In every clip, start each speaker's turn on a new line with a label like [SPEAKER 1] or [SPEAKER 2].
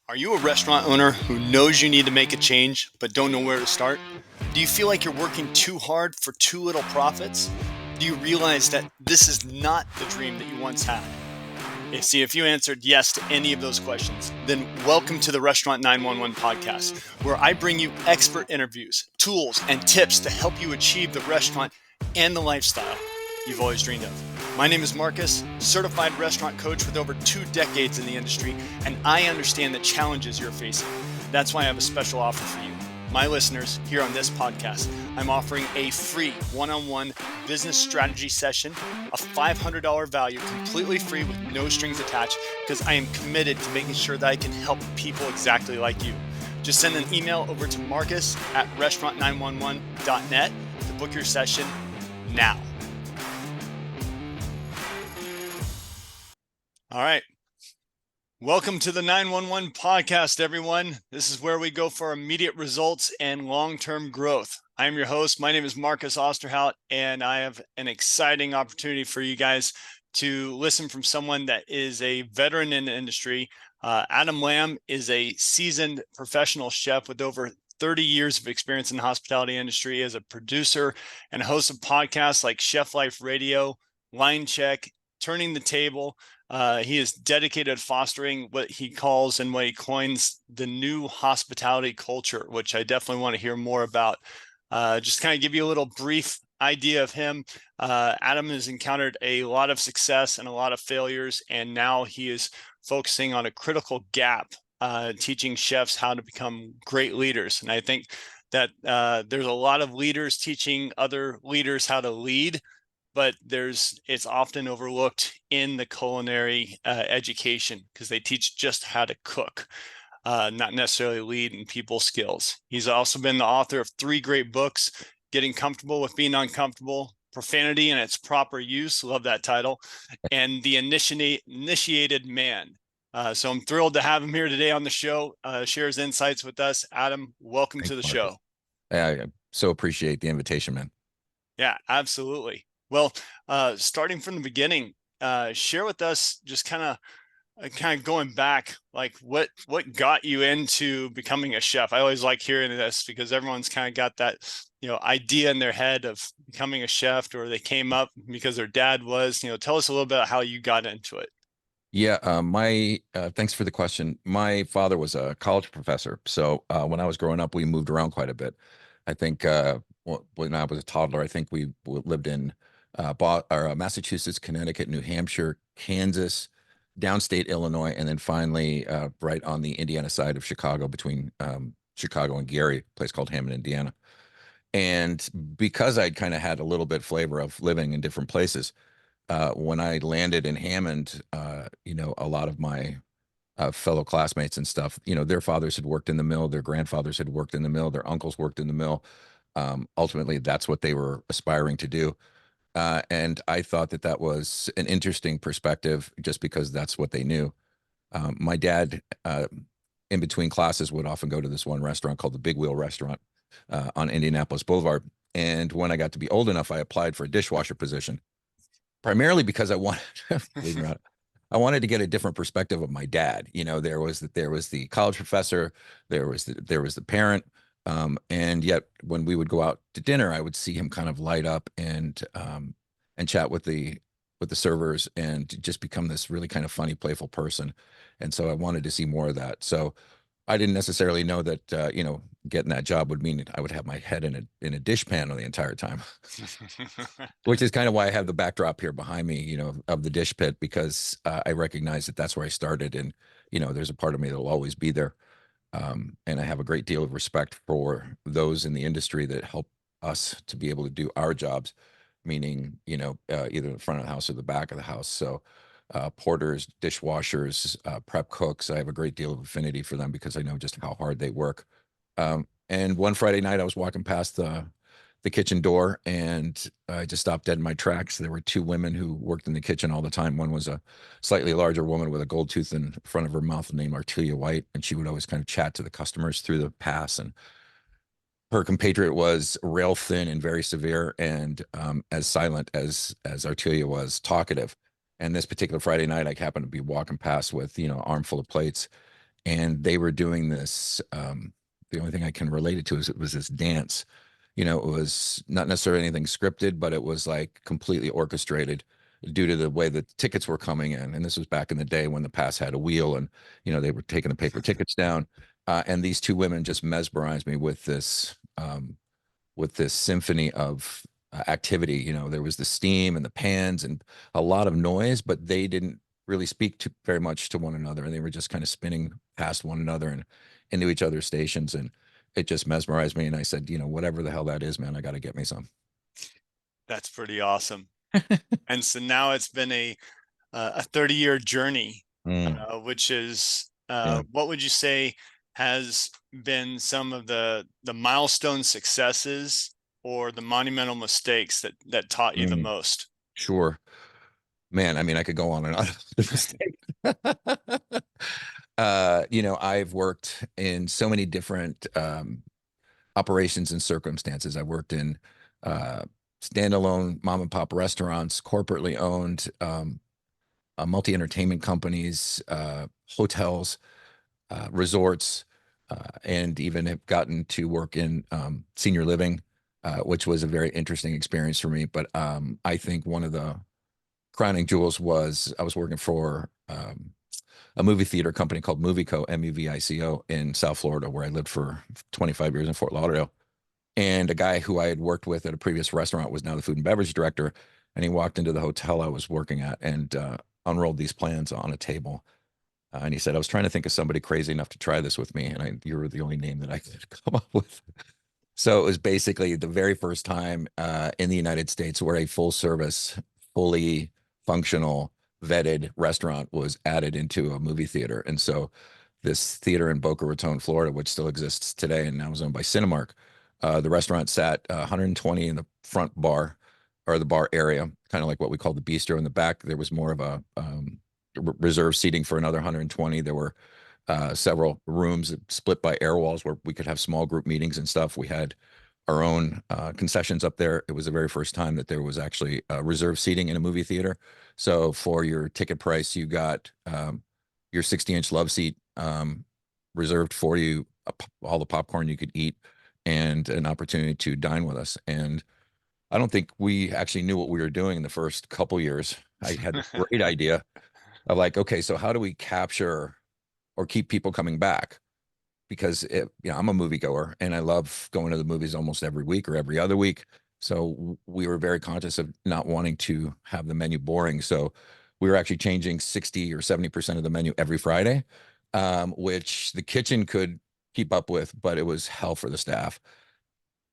[SPEAKER 1] Are you a restaurant owner who knows you need to make a change but don't know where to start? Do you feel like you're working too hard for too little profits? Do you realize that this is not the dream that you once had? If you answered yes to any of those questions, then welcome to the Restaurant 911 podcast, where I bring you expert interviews, tools, and tips to help you achieve the restaurant and the lifestyle you've always dreamed of. My name is Marcus, certified restaurant coach with over 2 decades in the industry, and I understand the challenges you're facing. That's why I have a special offer for you. My listeners, here on this podcast, I'm offering a free one-on-one business strategy session, a $500 value, completely free with no strings attached, because I am committed to making sure that I can help people exactly like you. Just send an email over to marcus@restaurant911.net to book your session now. All right. Welcome to the 911 podcast, everyone. This is where we go for immediate results and long-term growth. I am your host. My name is Marcus Osterhout, and I have an exciting opportunity for you guys to listen from someone that is a veteran in the industry. Adam Lamb is a seasoned professional chef with over 30 years of experience in the hospitality industry as a producer and host of podcasts like Chef Life Radio, Line Check, Turning the Table. He is dedicated to fostering what he calls and what he coins the new hospitality culture, which I definitely want to hear more about. Just kind of give you a little brief idea of him. Adam has encountered a lot of success and a lot of failures, and now he is focusing on a critical gap, teaching chefs how to become great leaders. And I think that there's a lot of leaders teaching other leaders how to lead, but it's often overlooked in the culinary education because they teach just how to cook, not necessarily lead in people skills. He's also been the author of 3 great books: Getting Comfortable with Being Uncomfortable, Profanity Its Proper Use, love that title, and The Initiated Man. So I'm thrilled to have him here today on the show, share his insights with us. Adam, welcome
[SPEAKER 2] Thanks,
[SPEAKER 1] to the
[SPEAKER 2] Marcus.
[SPEAKER 1] show.
[SPEAKER 2] I so appreciate the invitation, man.
[SPEAKER 1] Yeah, absolutely. Well, starting from the beginning, share with us just kind of going back, like what got you into becoming a chef. I always like hearing this because everyone's kind of got that idea in their head of becoming a chef, or they came up because their dad was. Tell us a little bit about how you got into it.
[SPEAKER 2] Yeah, my thanks for the question. My father was a college professor, so when I was growing up, we moved around quite a bit. I think when I was a toddler, I think we lived in Massachusetts, Connecticut, New Hampshire, Kansas, downstate Illinois, and then finally right on the Indiana side of Chicago, between Chicago and Gary, a place called Hammond, Indiana. And because I'd kind of had a little bit flavor of living in different places, when I landed in Hammond, a lot of my fellow classmates and stuff, their fathers had worked in the mill, their grandfathers had worked in the mill, their uncles worked in the mill. Ultimately, that's what they were aspiring to do. And I thought that that was an interesting perspective just because that's what they knew. My dad, in between classes, would often go to this one restaurant called the Big Wheel Restaurant on Indianapolis Boulevard. And when I got to be old enough, I applied for a dishwasher position, primarily because I wanted, believe it or not, I wanted to get a different perspective of my dad. There was the college professor, there was the parent, and yet when we would go out to dinner, I would see him kind of light up and chat with the servers and just become this really kind of funny, playful person. And so I wanted to see more of that. So I didn't necessarily know that getting that job would mean I would have my head in a dishpan the entire time. Which is kind of why I have the backdrop here behind me, of the dish pit, because I recognize that that's where I started, and there's a part of me that'll always be there. And I have a great deal of respect for those in the industry that help us to be able to do our jobs, meaning either the front of the house or the back of the house. So porters, dishwashers, prep cooks, I have a great deal of affinity for them because I know just how hard they work. And one Friday night, I was walking past the kitchen door, and I just stopped dead in my tracks. There were 2 women who worked in the kitchen all the time. One was a slightly larger woman with a gold tooth in front of her mouth named Artelia White, and she would always kind of chat to the customers through the pass. And her compatriot was rail thin and very severe, and as silent as Artelia was talkative. And this particular Friday night, I happened to be walking past with, armful of plates, and they were doing this. The only thing I can relate it to is it was this dance. It was not necessarily anything scripted, but it was like completely orchestrated due to the way the tickets were coming in. And this was back in the day when the pass had a wheel, and they were taking the paper tickets down. And these two women just mesmerized me with this symphony of activity. There was the steam and the pans and a lot of noise, but they didn't really speak to very much to one another, and they were just kind of spinning past one another and into each other's stations, and it just mesmerized me. And I said, whatever the hell that is, man, I got to get me some.
[SPEAKER 1] That's pretty awesome. And so now it's been a 30-year journey,
[SPEAKER 2] Mm,
[SPEAKER 1] which is
[SPEAKER 2] yeah.
[SPEAKER 1] what would you say has been some of the milestone successes or the monumental mistakes that taught you the
[SPEAKER 2] Mm,
[SPEAKER 1] most?
[SPEAKER 2] sure. Man, I mean, I could go on and on. The mistake. I've worked in so many different operations and circumstances. I've worked in uh, standalone mom and pop restaurants, corporately owned, multi-entertainment companies, hotels, resorts, and even have gotten to work in senior living, which was a very interesting experience for me. But I think one of the crowning jewels was I was working for a movie theater company called Movico, Muvico, in South Florida, where I lived for 25 years in Fort Lauderdale. And a guy who I had worked with at a previous restaurant was now the food and beverage director. And he walked into the hotel I was working at and unrolled these plans on a table. And he said, I was trying to think of somebody crazy enough to try this with me. And you were the only name that I could come up with. So it was basically the very first time in the United States where a full service, fully functional, vetted restaurant was added into a movie theater. And so this theater in Boca Raton, Florida, which still exists today and now is owned by Cinemark, the restaurant sat 120 in the front bar or the bar area, kind of like what we call the bistro in the back. There was more of a reserved seating for another 120. There were several rooms split by air walls where we could have small group meetings and stuff. We had our own concessions up there. It was the very first time that there was actually reserved seating in a movie theater. So for your ticket price, you got your 60-inch love seat reserved for you, all the popcorn you could eat, and an opportunity to dine with us. And I don't think we actually knew what we were doing in the first couple years. I had this great idea of like, okay, so how do we capture or keep people coming back? Because I'm a moviegoer and I love going to the movies almost every week or every other week. So we were very conscious of not wanting to have the menu boring. So we were actually changing 60 or 70% of the menu every Friday, which the kitchen could keep up with, but it was hell for the staff.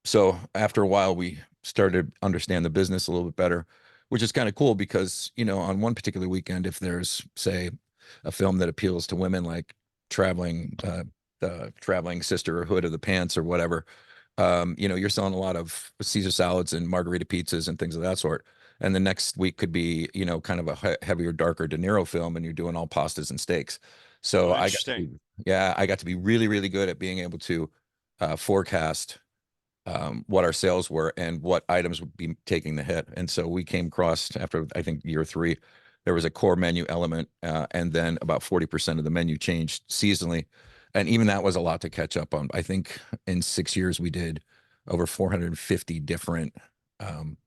[SPEAKER 2] So after a while, we started to understand the business a little bit better, which is kind of cool because, on one particular weekend, if there's, say, a film that appeals to women like traveling, the traveling sisterhood of the pants or whatever, you're selling a lot of Caesar salads and margarita pizzas and things of that sort. And the next week could be, kind of a heavier, darker De Niro film, and you're doing all pastas and steaks. So
[SPEAKER 1] Oh, interesting.
[SPEAKER 2] I got to be really, really good at being able to forecast what our sales were and what items would be taking the hit. And so we came across after, I think, year three, there was a core menu element, and then about 40% of the menu changed seasonally. And even that was a lot to catch up on. I think in 6 years, we did over 450 um,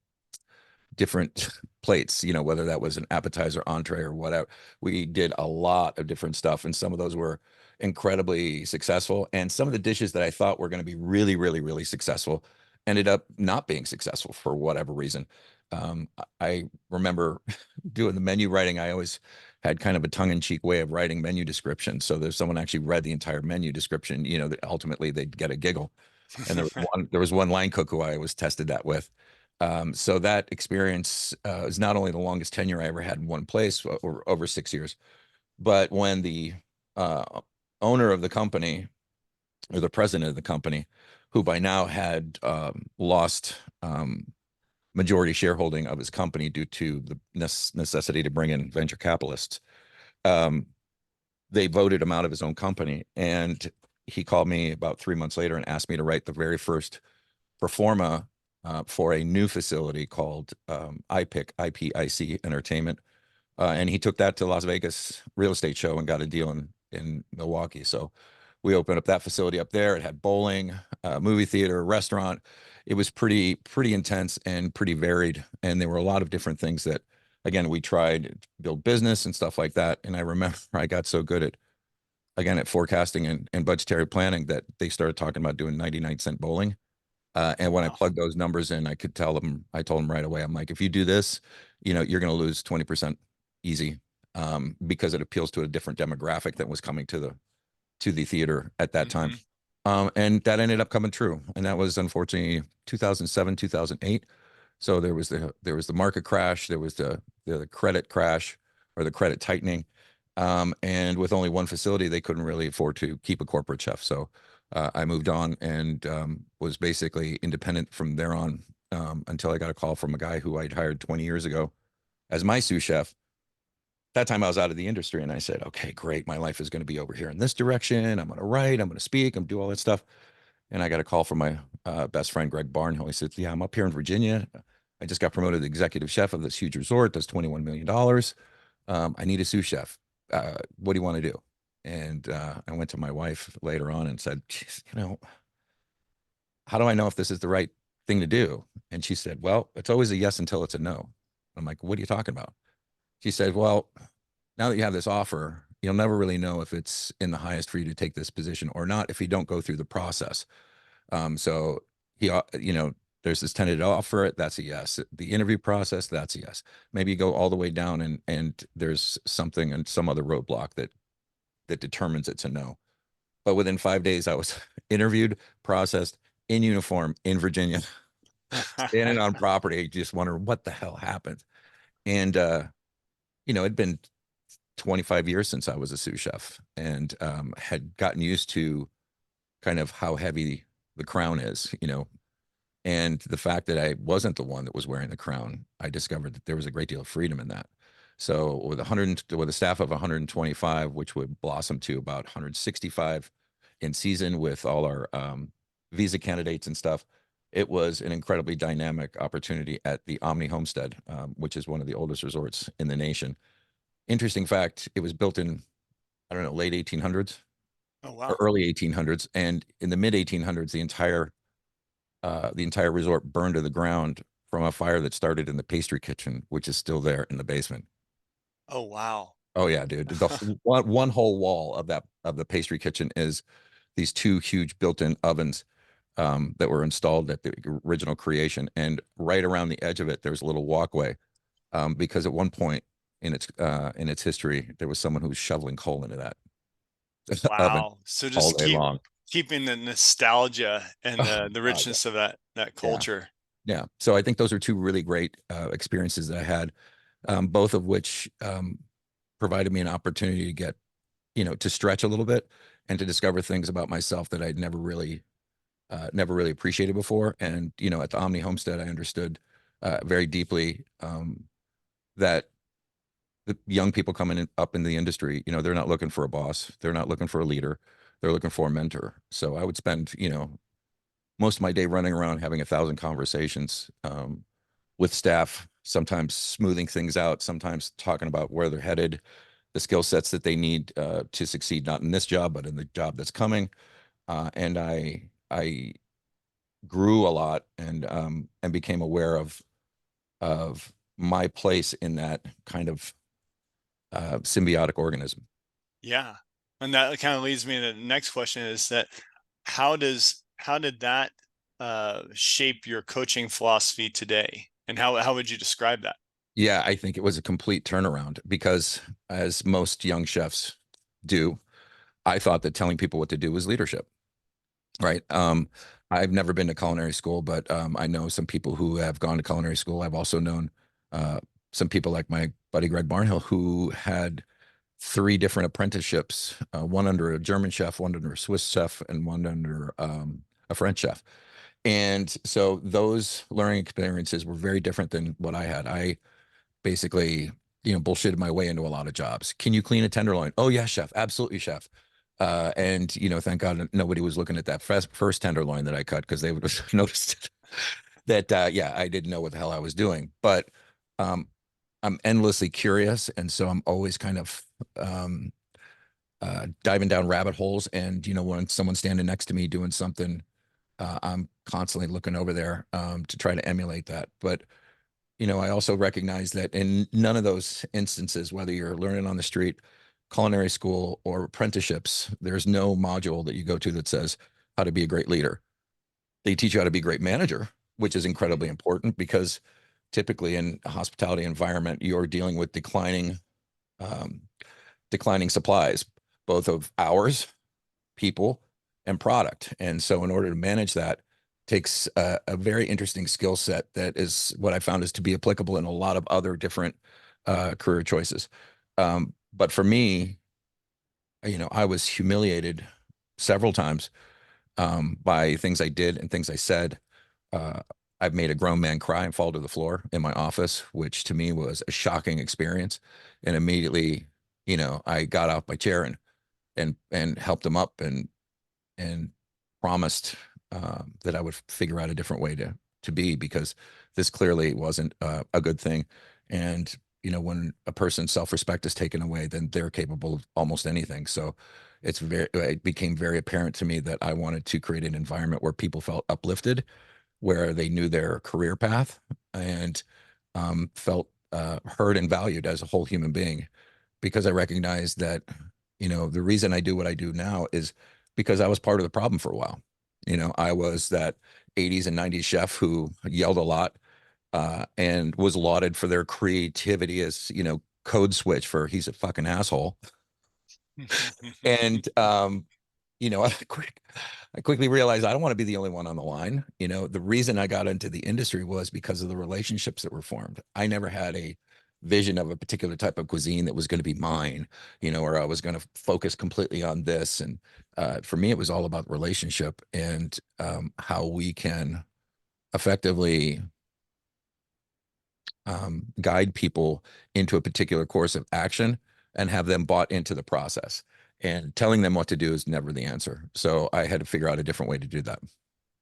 [SPEAKER 2] different plates, whether that was an appetizer, entree, or whatever. We did a lot of different stuff, and some of those were incredibly successful. And some of the dishes that I thought were going to be really, really, really successful ended up not being successful for whatever reason. I remember doing the menu writing. I always had kind of a tongue-in-cheek way of writing menu descriptions. So there's someone actually read the entire menu description, that ultimately they'd get a giggle. And there was one line cook who I always tested that with. So that experience is not only the longest tenure I ever had in one place, over 6 years, but when the uh, owner of the company or the president of the company, who by now had lost majority shareholding of his company due to the necessity to bring in venture capitalists, um, they voted him out of his own company. And he called me about 3 months later and asked me to write the very first performa for a new facility called IPIC Entertainment. And he took that to Las Vegas real estate show and got a deal in Milwaukee. So we opened up that facility up there. It had bowling, movie theater, restaurant. It was pretty intense and pretty varied. And there were a lot of different things that, again, we tried to build business and stuff like that. And I remember I got so good at, again, at forecasting and budgetary planning that they started talking about doing 99-cent bowling. And when I
[SPEAKER 1] Wow.
[SPEAKER 2] plugged those numbers in, I told them right away, I'm like, if you do this, you're going to lose 20% easy, because it appeals to a different demographic that was coming to the theater at that time.
[SPEAKER 1] Hmm.
[SPEAKER 2] And that ended up coming true. And that was unfortunately 2007, 2008. So there was the market crash, there was the credit crash or the credit tightening. And with only one facility, they couldn't really afford to keep a corporate chef. So I moved on and was basically independent from there on, until I got a call from a guy who I'd hired 20 years ago as my sous chef. That time I was out of the industry and I said, okay, great. My life is going to be over here in this direction. I'm going to write, I'm going to speak, I'm do all that stuff. And I got a call from my best friend, Greg Barnhill. He said, yeah, I'm up here in Virginia. I just got promoted to executive chef of this huge resort. Does $21 million. I need a sous chef. What do you want to do? And I went to my wife later on and said, "Geez, how do I know if this is the right thing to do?" And she said, well, it's always a yes until it's a no. I'm like, what are you talking about? She said, well, now that you have this offer, you'll never really know if it's in the highest for you to take this position or not if you don't go through the process. So there's this tentative offer. That's a yes. The interview process, that's a yes. Maybe you go all the way down and there's something and some other roadblock that determines it's a no. But within 5 days, I was interviewed, processed, in uniform in Virginia, standing on property, just wondering what the hell happened. And it'd been 25 years since I was a sous chef and had gotten used to kind of how heavy the crown is. And the fact that I wasn't the one that was wearing the crown, I discovered that there was a great deal of freedom in that. So with a staff of 125, which would blossom to about 165 in season with all our visa candidates and stuff, it was an incredibly dynamic opportunity at the Omni Homestead, which is one of the oldest resorts in the nation. Interesting fact, it was built in, I don't know, late 1800s
[SPEAKER 1] Oh,
[SPEAKER 2] or
[SPEAKER 1] wow.
[SPEAKER 2] early 1800s. And in the mid 1800s, the entire resort burned to the ground from a fire that started in the pastry kitchen, which is still there in the basement.
[SPEAKER 1] Oh, wow.
[SPEAKER 2] Oh yeah, dude. One whole wall of the pastry kitchen is these two huge built-in ovens that were installed at the original creation, and right around the edge of it, there's a little walkway because at one point in its history, there was someone who was shoveling coal into that oven
[SPEAKER 1] Wow. So
[SPEAKER 2] all
[SPEAKER 1] just
[SPEAKER 2] day long.
[SPEAKER 1] keeping the nostalgia and
[SPEAKER 2] Oh
[SPEAKER 1] the
[SPEAKER 2] God, yeah,
[SPEAKER 1] richness of that
[SPEAKER 2] yeah,
[SPEAKER 1] culture.
[SPEAKER 2] yeah. So I think those are two really great experiences that I had, both of which provided me an opportunity to to stretch a little bit and to discover things about myself that I'd never really appreciated before. And at the Omni Homestead, I understood very deeply that the young people coming up in the industry, they're not looking for a boss, they're not looking for a leader, they're looking for a mentor. So I would spend most of my day running around having 1,000 conversations with staff, sometimes smoothing things out, sometimes talking about where they're headed, the skill sets that they need to succeed, not in this job, but in the job that's coming. And I grew a lot and became aware of my place in that kind of symbiotic organism.
[SPEAKER 1] Yeah. And that kind of leads me to the next question is that how did that shape your coaching philosophy today? And how would you describe that?
[SPEAKER 2] Yeah, I think it was a complete turnaround because, as most young chefs do, I thought that telling people what to do was leadership, right? I've never been to culinary school, but I know some people who have gone to culinary school. I've also known uh, some people like my buddy Greg Barnhill who had three different apprenticeships, one under a German chef, one under a Swiss chef, and one under a French chef. And so those learning experiences were very different than what I had. I basically, bullshitted my way into a lot of jobs. Can you clean a tenderloin? Oh yeah, chef. Absolutely, chef. And thank God nobody was looking at that first tenderloin that I cut because they would have noticed that, yeah, I didn't know what the hell I was doing. But um, I'm endlessly curious, and so I'm always kind of diving down rabbit holes. And, when someone's standing next to me doing something, I'm constantly looking over there to try to emulate that. But, I also recognize that in none of those instances, whether you're learning on the street, culinary school, or apprenticeships, there's no module that you go to that says how to be a great leader. They teach you how to be a great manager, which is incredibly important because typically in a hospitality environment, you're dealing with um, declining supplies, both of hours, people, and product. And so in order to manage that takes a very interesting skill set that is what I found is to be applicable in a lot of other different career choices. But for me, I was humiliated several times by things I did and things I said. Uh, I've made a grown man cry and fall to the floor in my office, which to me was a shocking experience. And immediately, I got off my chair and helped him up and promised that I would figure out a different way to be, because this clearly wasn't a good thing. And when a person's self-respect is taken away, then they're capable of almost anything. So it became very apparent to me that I wanted to create an environment where people felt uplifted, where they knew their career path, and felt heard and valued as a whole human being. Because I recognize that, the reason I do what I do now is because I was part of the problem for a while. I was that 80s and 90s chef who yelled a lot and was lauded for their creativity as, code switch for he's a fucking asshole. And I quickly realized I don't want to be the only one on the line. The reason I got into the industry was because of the relationships that were formed. I never had a vision of a particular type of cuisine that was going to be mine, or I was going to focus completely on this. And for me, it was all about relationship and how we can effectively guide people into a particular course of action and have them bought into the process. And telling them what to do is never the answer. So I had to figure out a different way to do that.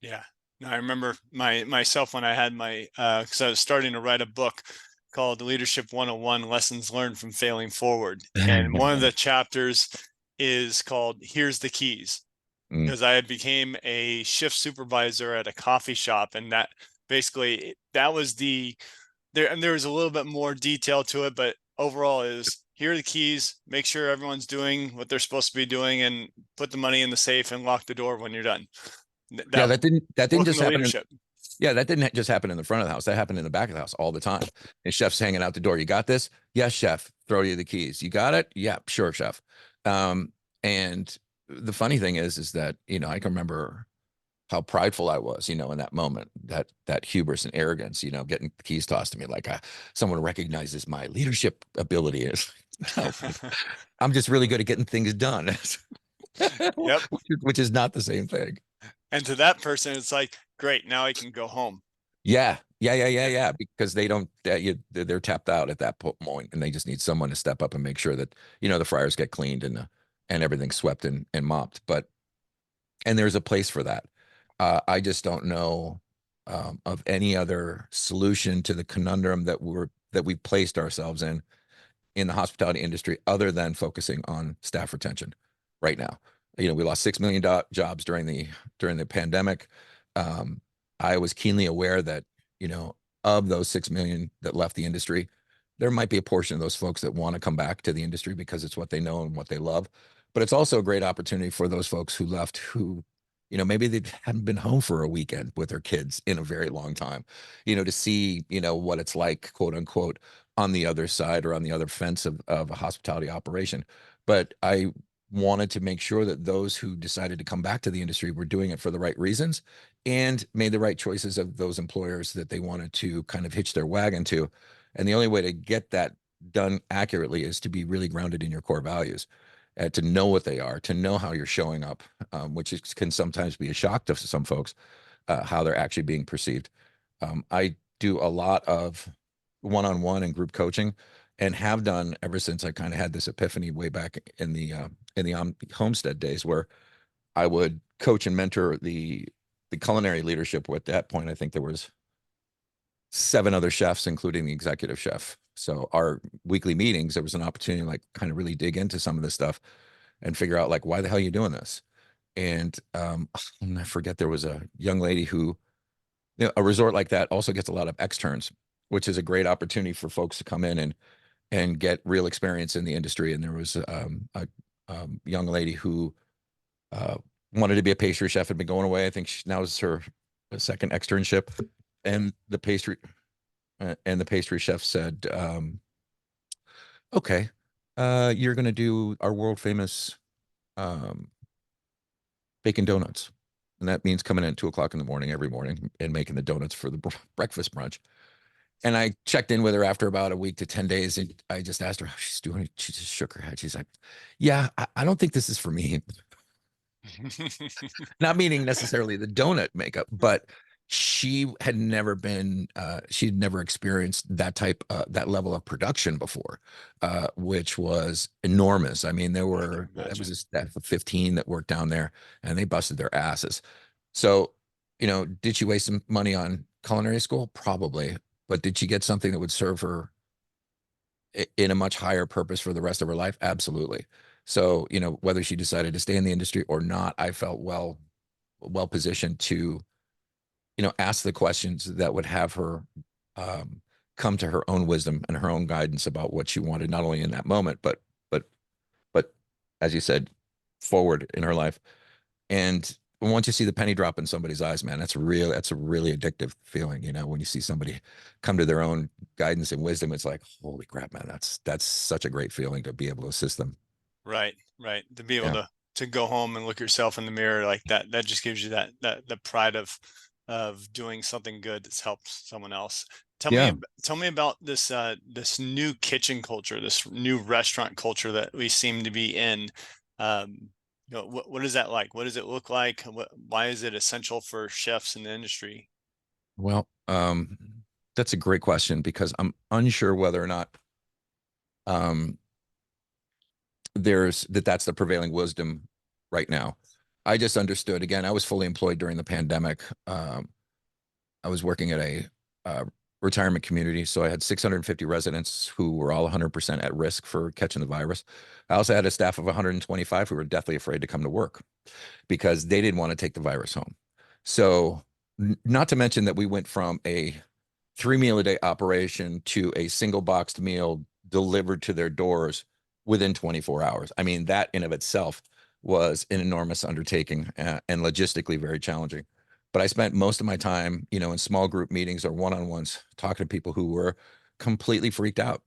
[SPEAKER 1] Yeah. No, I remember myself when I had my because I was starting to write a book called Leadership 101 Lessons Learned from Failing Forward. And one of the chapters is called Here's the Keys,
[SPEAKER 2] Mm.
[SPEAKER 1] because I had became a shift supervisor at a coffee shop, and that basically that was and there was a little bit more detail to it, but overall is here are the keys, make sure everyone's doing what they're supposed to be doing, and put the money in the safe and lock the door when you're done.
[SPEAKER 2] Yeah,
[SPEAKER 1] That
[SPEAKER 2] that didn't
[SPEAKER 1] welcome
[SPEAKER 2] just
[SPEAKER 1] to
[SPEAKER 2] happen.
[SPEAKER 1] leadership.
[SPEAKER 2] Yeah, that didn't just happen in the front of the house. That happened in the back of the house all the time. And chefs hanging out the door. You got this? Yes, chef. Throw you the keys. You got it? Yeah, sure, chef. And the funny thing is that, I can remember how prideful I was, in that moment, that hubris and arrogance, getting the keys tossed to me like someone recognizes my leadership ability is. No, I'm just really good at getting things done,
[SPEAKER 1] Yep.
[SPEAKER 2] which is not the same thing.
[SPEAKER 1] And to that person, it's like, great, now I can go home.
[SPEAKER 2] Yeah, yeah, yeah, yeah,
[SPEAKER 1] Yeah.
[SPEAKER 2] yeah. Because they don't, they're tapped out at that point, and they just need someone to step up and make sure that the fryers get cleaned and everything's swept and mopped. And there's a place for that. I just don't know of any other solution to the conundrum that we placed ourselves in the hospitality industry other than focusing on staff retention right now. We lost 6 million jobs during the pandemic. Um, I was keenly aware that, of those 6 million that left the industry, there might be a portion of those folks that want to come back to the industry because it's what they know and what they love. But it's also a great opportunity for those folks who left who, maybe they hadn't been home for a weekend with their kids in a very long time, to see, what it's like, quote unquote, on the other side or on the other fence of a hospitality operation. But I wanted to make sure that those who decided to come back to the industry were doing it for the right reasons and made the right choices of those employers that they wanted to kind of hitch their wagon to. And the only way to get that done accurately is to be really grounded in your core values, to know what they are, to know how you're showing up, can sometimes be a shock to some folks, how they're actually being perceived. I do a lot of one-on-one and group coaching, and have done ever since I kind of had this epiphany way back in the homestead days, where I would coach and mentor the culinary leadership. At that point, I think there was 7 other chefs, including the executive chef. So our weekly meetings, there was an opportunity to like kind of really dig into some of this stuff. and figure out like, why the hell are you doing this? And I forget, there was a young lady who, a resort like that also gets a lot of externs, which is a great opportunity for folks to come in and get real experience in the industry. And there was a young lady who uh, wanted to be a pastry chef, had been going away. I think now is her second externship, and the pastry chef said, "Okay, you're going to do our world famous um, bacon donuts." And that means coming in at 2 o'clock in the morning every morning and making the donuts for the breakfast brunch. And I checked in with her after about a week to 10 days. And I just asked her how she's doing. She just shook her head. She's like, "Yeah, I don't think this is for me." Not meaning necessarily the donut makeup, but she had never been, she'd never experienced that level of production before, which was enormous. I mean,
[SPEAKER 1] I can
[SPEAKER 2] that was
[SPEAKER 1] imagine.
[SPEAKER 2] a staff of 15 that worked down there, and they busted their asses. So, did she waste some money on culinary school? Probably. But did she get something that would serve her in a much higher purpose for the rest of her life? Absolutely. So, whether she decided to stay in the industry or not, I felt well positioned to, ask the questions that would have her um, come to her own wisdom and her own guidance about what she wanted, not only in that moment, but but as you said, forward in her life. And once you see the penny drop in somebody's eyes, man, that's a really addictive feeling. When you see somebody come to their own guidance and wisdom, it's like, holy crap, man, that's such a great feeling to be able to assist them.
[SPEAKER 1] Right, right. To be able
[SPEAKER 2] Yeah.
[SPEAKER 1] to go home and look yourself in the mirror like that, that just gives you that the pride of doing something good that's helped someone else.
[SPEAKER 2] Yeah.
[SPEAKER 1] Tell me about this new kitchen culture, this new restaurant culture that we seem to be in. What is that like? What does it look like? Why is it essential for chefs in the industry?
[SPEAKER 2] Well, that's a great question because I'm unsure whether or not um, that's the prevailing wisdom right now. I just understood. Again, I was fully employed during the pandemic. I was working at a retirement community, so I had 650 residents who were all 100% at risk for catching the virus. I also had a staff of 125 who were deathly afraid to come to work because they didn't want to take the virus home. So, not to mention that we went from a 3 meal a day operation to a single boxed meal delivered to their doors within 24 hours. I mean, that in of itself was an enormous undertaking, and logistically very challenging. But I spent most of my time, in small group meetings or one-on-ones talking to people who were completely freaked out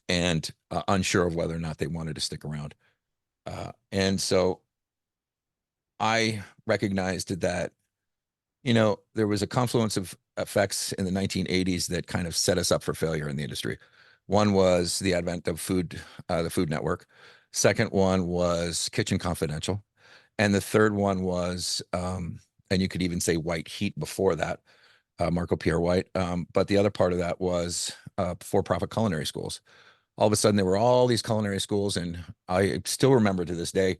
[SPEAKER 2] and unsure of whether or not they wanted to stick around. And so I recognized that, there was a confluence of effects in the 1980s that kind of set us up for failure in the industry. One was the advent of the Food Network. Second one was Kitchen Confidential. And the third one was, and you could even say white heat before that, Marco Pierre White. But the other part of that was for-profit culinary schools. All of a sudden, there were all these culinary schools, and I still remember to this day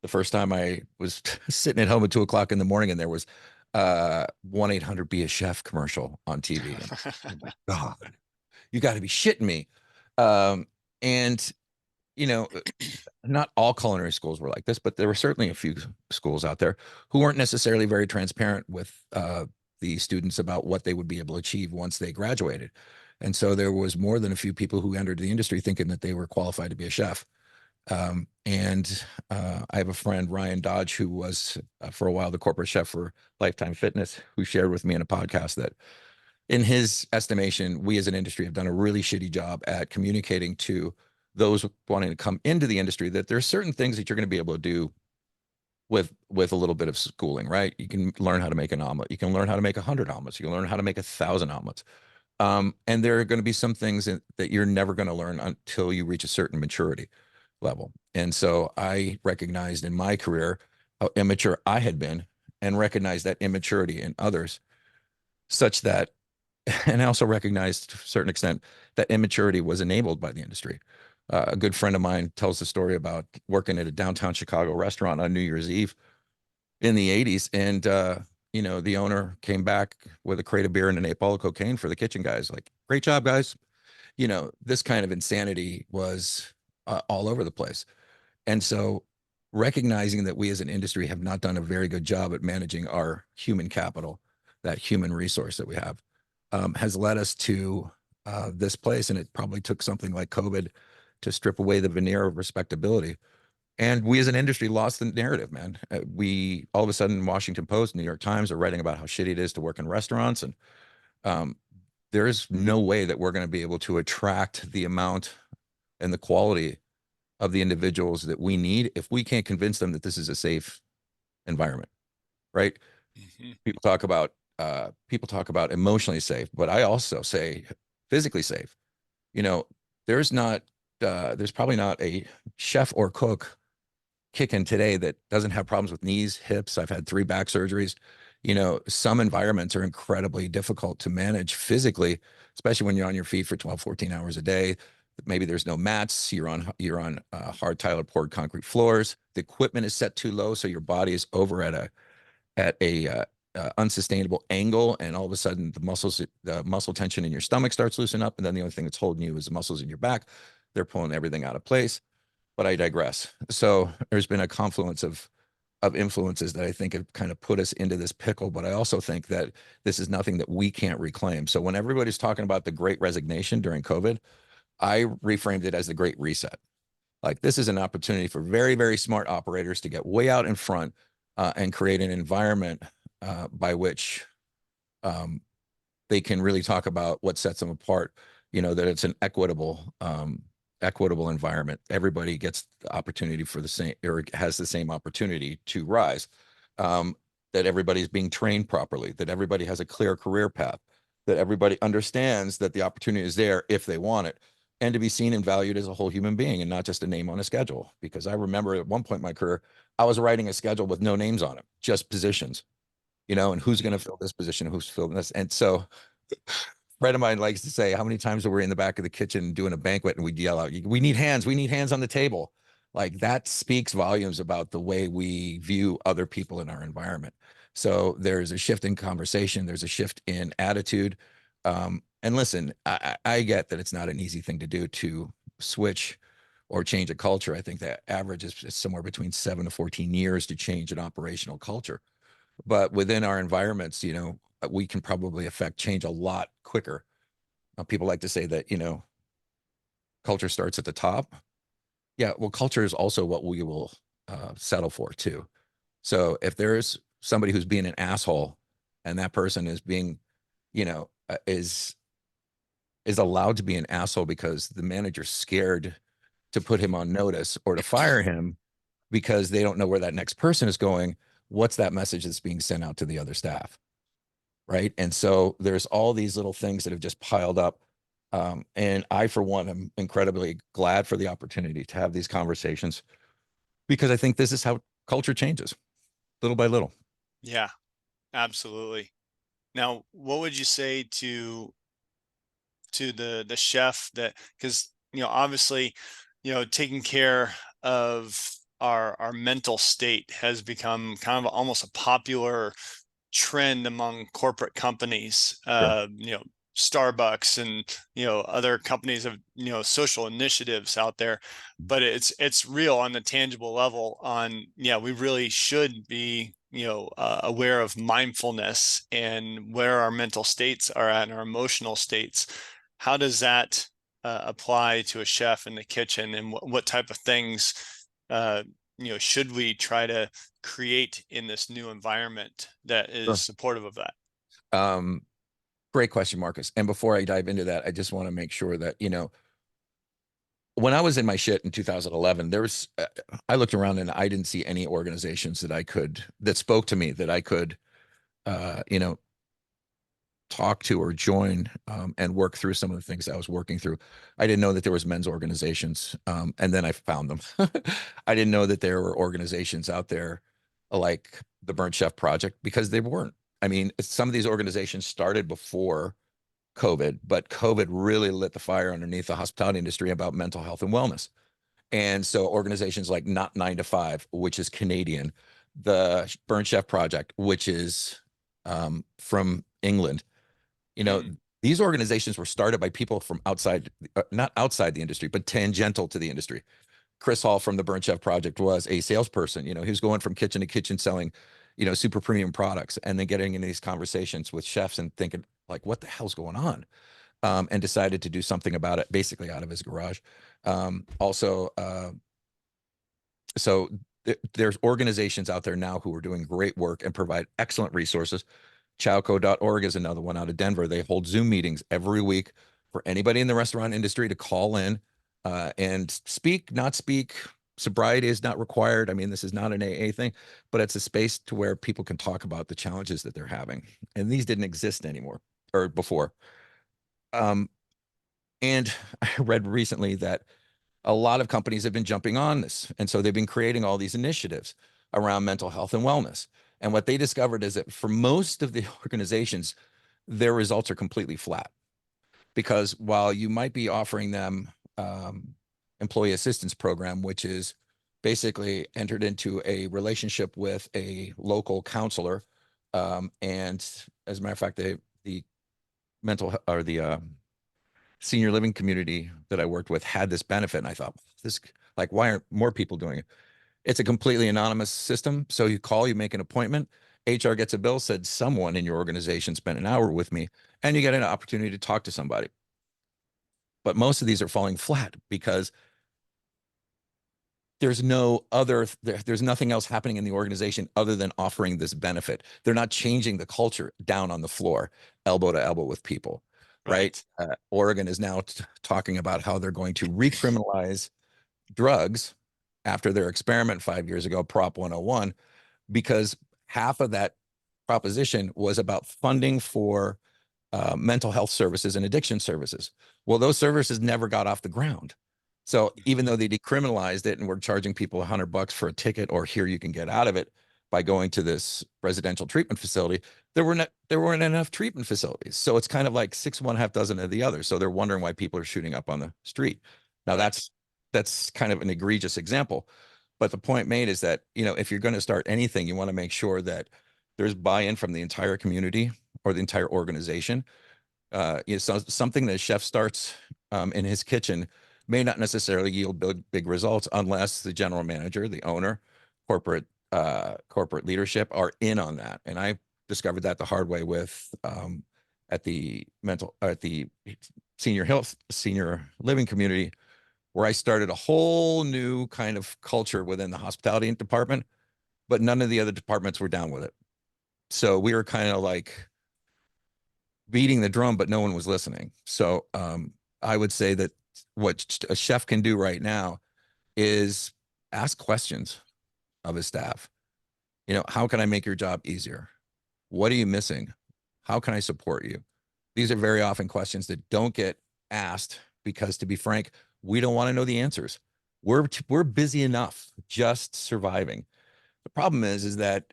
[SPEAKER 2] the first time I was sitting at home at 2 o'clock in the morning, and there was 1-800 Be a Chef commercial on TV. And oh my God, you got to be shitting me. And you know, not all culinary schools were like this, but there were certainly a few schools out there who weren't necessarily very transparent with the students about what they would be able to achieve once they graduated. And so there was more than a few people who entered the industry thinking that they were qualified to be a chef. And I have a friend, Ryan Dodge, who was for a while the corporate chef for Lifetime Fitness, who shared with me in a podcast that, in his estimation, we as an industry have done a really shitty job at communicating to those wanting to come into the industry that there are certain things that you're going to be able to do with a little bit of schooling, right? You can learn how to make an omelet. You can learn how to make 100 omelets. You can learn how to make 1,000 omelets. And there are going to be some things that you're never going to learn until you reach a certain maturity level. And so I recognized in my career how immature I had been, and recognized that immaturity in others, such that, and I also recognized to a certain extent that immaturity was enabled by the industry. A good friend of mine tells the story about working at a downtown Chicago restaurant on New Year's Eve in the 80s. And, the owner came back with a crate of beer and an 8 ball of cocaine for the kitchen guys. Like, great job, guys. This kind of insanity was all over the place. And so recognizing that we as an industry have not done a very good job at managing our human capital, that human resource that we have, has led us to this place. And it probably took something like COVID to strip away the veneer of respectability. And we as an industry lost the narrative, man. We all of a sudden, Washington Post, New York Times are writing about how shitty it is to work in restaurants. And um, there is no way that we're going to be able to attract the amount and the quality of the individuals that we need if we can't convince them that this is a safe environment, right?
[SPEAKER 1] Mhm.
[SPEAKER 2] People talk about emotionally safe, but I also say physically safe. You know, there's not there's probably not a chef or cook kicking today that doesn't have problems with knees, hips. I've had 3 back surgeries. You know, some environments are incredibly difficult to manage physically, especially when you're on your feet for 12, 14 hours a day. Maybe there's no mats. You're on hard tile or poured concrete floors. The equipment is set too low, so your body is over at a unsustainable angle, and all of a sudden the muscle tension in your stomach starts loosening up, and then the only thing that's holding you is the muscles in your back. They're pulling everything out of place. But I digress. So there's been a confluence of influences that I think have kind of put us into this pickle. But I also think that this is nothing that we can't reclaim. So when everybody's talking about the great resignation during COVID, I reframed it as the great reset. Like, this is an opportunity for very, very smart operators to get way out in front and create an environment by which um, they can really talk about what sets them apart. You know, that it's an equitable environment. Everybody gets the opportunity for the same, or has the same opportunity to rise. Um, that everybody's being trained properly, that everybody has a clear career path, that everybody understands that the opportunity is there if they want it, and to be seen and valued as a whole human being and not just a name on a schedule. Because I remember at one point in my career, I was writing a schedule with no names on it, just positions, you know, and who's going to fill this position, who's filling this. And so friend of mine likes to say, how many times are we in the back of the kitchen doing a banquet and we'd yell out, we need hands on the table. Like, that speaks volumes about the way we view other people in our environment. So there's a shift in conversation. There's a shift in attitude. And listen, I get that it's not an easy thing to do, to switch or change a culture. I think that average is somewhere between 7 to 14 years to change an operational culture. But within our environments, you know, we can probably affect change a lot quicker. People like to say that, you know, culture starts at the top. Yeah, well, culture is also what we will settle for too. So if there's somebody who's being an asshole, and that person is being, you know, is allowed to be an asshole because the manager's scared to put him on notice or to fire him because they don't know where that next person is going, what's that message that's being sent out to the other staff? Right. And so there's all these little things that have just piled up. And I, for one, am incredibly glad for the opportunity to have these conversations, because I think this is how culture changes little by little.
[SPEAKER 1] Yeah, absolutely. Now, what would you say to the chef that, because obviously, taking care of our mental state has become kind of almost a popular trend among corporate companies,
[SPEAKER 2] Yeah.
[SPEAKER 1] Starbucks and other companies of social initiatives out there. But it's real on the tangible level. On we really should be aware of mindfulness and where our mental states are at and our emotional states. How does that apply to a chef in the kitchen, and what type of things uh, should we try to create in this new environment that is
[SPEAKER 2] Sure.
[SPEAKER 1] supportive of that?
[SPEAKER 2] Um, Great question, Marcus. And before I dive into that, I just want to make sure that, you know, when I was in my shit in 2011, I looked around and I didn't see any organizations that spoke to me, that I could, you know, talk to or join, and work through some of the things I was working through. I didn't know that there was men's organizations, and then I found them. I didn't know that there were organizations out there like the Burnt Chef Project, because they weren't. I mean, some of these organizations started before COVID, but COVID really lit the fire underneath the hospitality industry about mental health and wellness. And so organizations like Not 9 to 5, which is Canadian, the Burnt Chef Project, which is from England, you know,
[SPEAKER 1] Mm,
[SPEAKER 2] these organizations were started by people from outside, not outside the industry, but tangential to the industry. Chris Hall from the Burnt Chef Project was a salesperson. You know, he was going from kitchen to kitchen selling, you know, super premium products, and then getting into these conversations with chefs and thinking like, what the hell's going on? And decided to do something about it, basically out of his garage. Also, so there's organizations out there now who are doing great work and provide excellent resources. Chowco.org is another one out of Denver. They hold Zoom meetings every week for anybody in the restaurant industry to call in and speak, not speak. Sobriety is not required. I mean, this is not an AA thing, but it's a space to where people can talk about the challenges that they're having. And these didn't exist anymore or before. Um, and I read recently that a lot of companies have been jumping on this. And so they've been creating all these initiatives around mental health and wellness. And what they discovered is that for most of the organizations, their results are completely flat. Because while you might be offering them employee assistance program, which is basically entered into a relationship with a local counselor, and as a matter of fact, the mental or the senior living community that I worked with had this benefit. And I thought, this, like, why aren't more people doing it? It's a completely anonymous system. So you call, you make an appointment, HR gets a bill, said someone in your organization spent an hour with me, and you get an opportunity to talk to somebody. But most of these are falling flat because there's nothing else happening in the organization other than offering this benefit. They're not changing the culture down on the floor, elbow to elbow with people, right?
[SPEAKER 1] Right.
[SPEAKER 2] Oregon is now talking about how they're going to recriminalize drugs after their experiment 5 years ago, Prop 101, because half of that proposition was about funding for mental health services and addiction services. Well, those services never got off the ground. So even though they decriminalized it and were charging people $100 for a ticket, or here you can get out of it by going to this residential treatment facility, there weren't enough treatment facilities. So it's kind of like six one half dozen of the other. So they're wondering why people are shooting up on the street. Now
[SPEAKER 1] Right.
[SPEAKER 2] that's kind of an egregious example, but the point made is that, you know, if you're going to start anything, you want to make sure that there's buy-in from the entire community or the entire organization. You know, so something that a chef starts in his kitchen may not necessarily yield big results unless the general manager, the owner, corporate corporate leadership are in on that. And I discovered that the hard way with at the senior living community, where I started a whole new kind of culture within the hospitality department, but none of the other departments were down with it. So we were kind of like beating the drum, but no one was listening. So I would say that what a chef can do right now is ask questions of his staff. You know, how can I make your job easier? What are you missing? How can I support you? These are very often questions that don't get asked because, to be frank, we don't want to know the answers. We're busy enough just surviving. The problem is that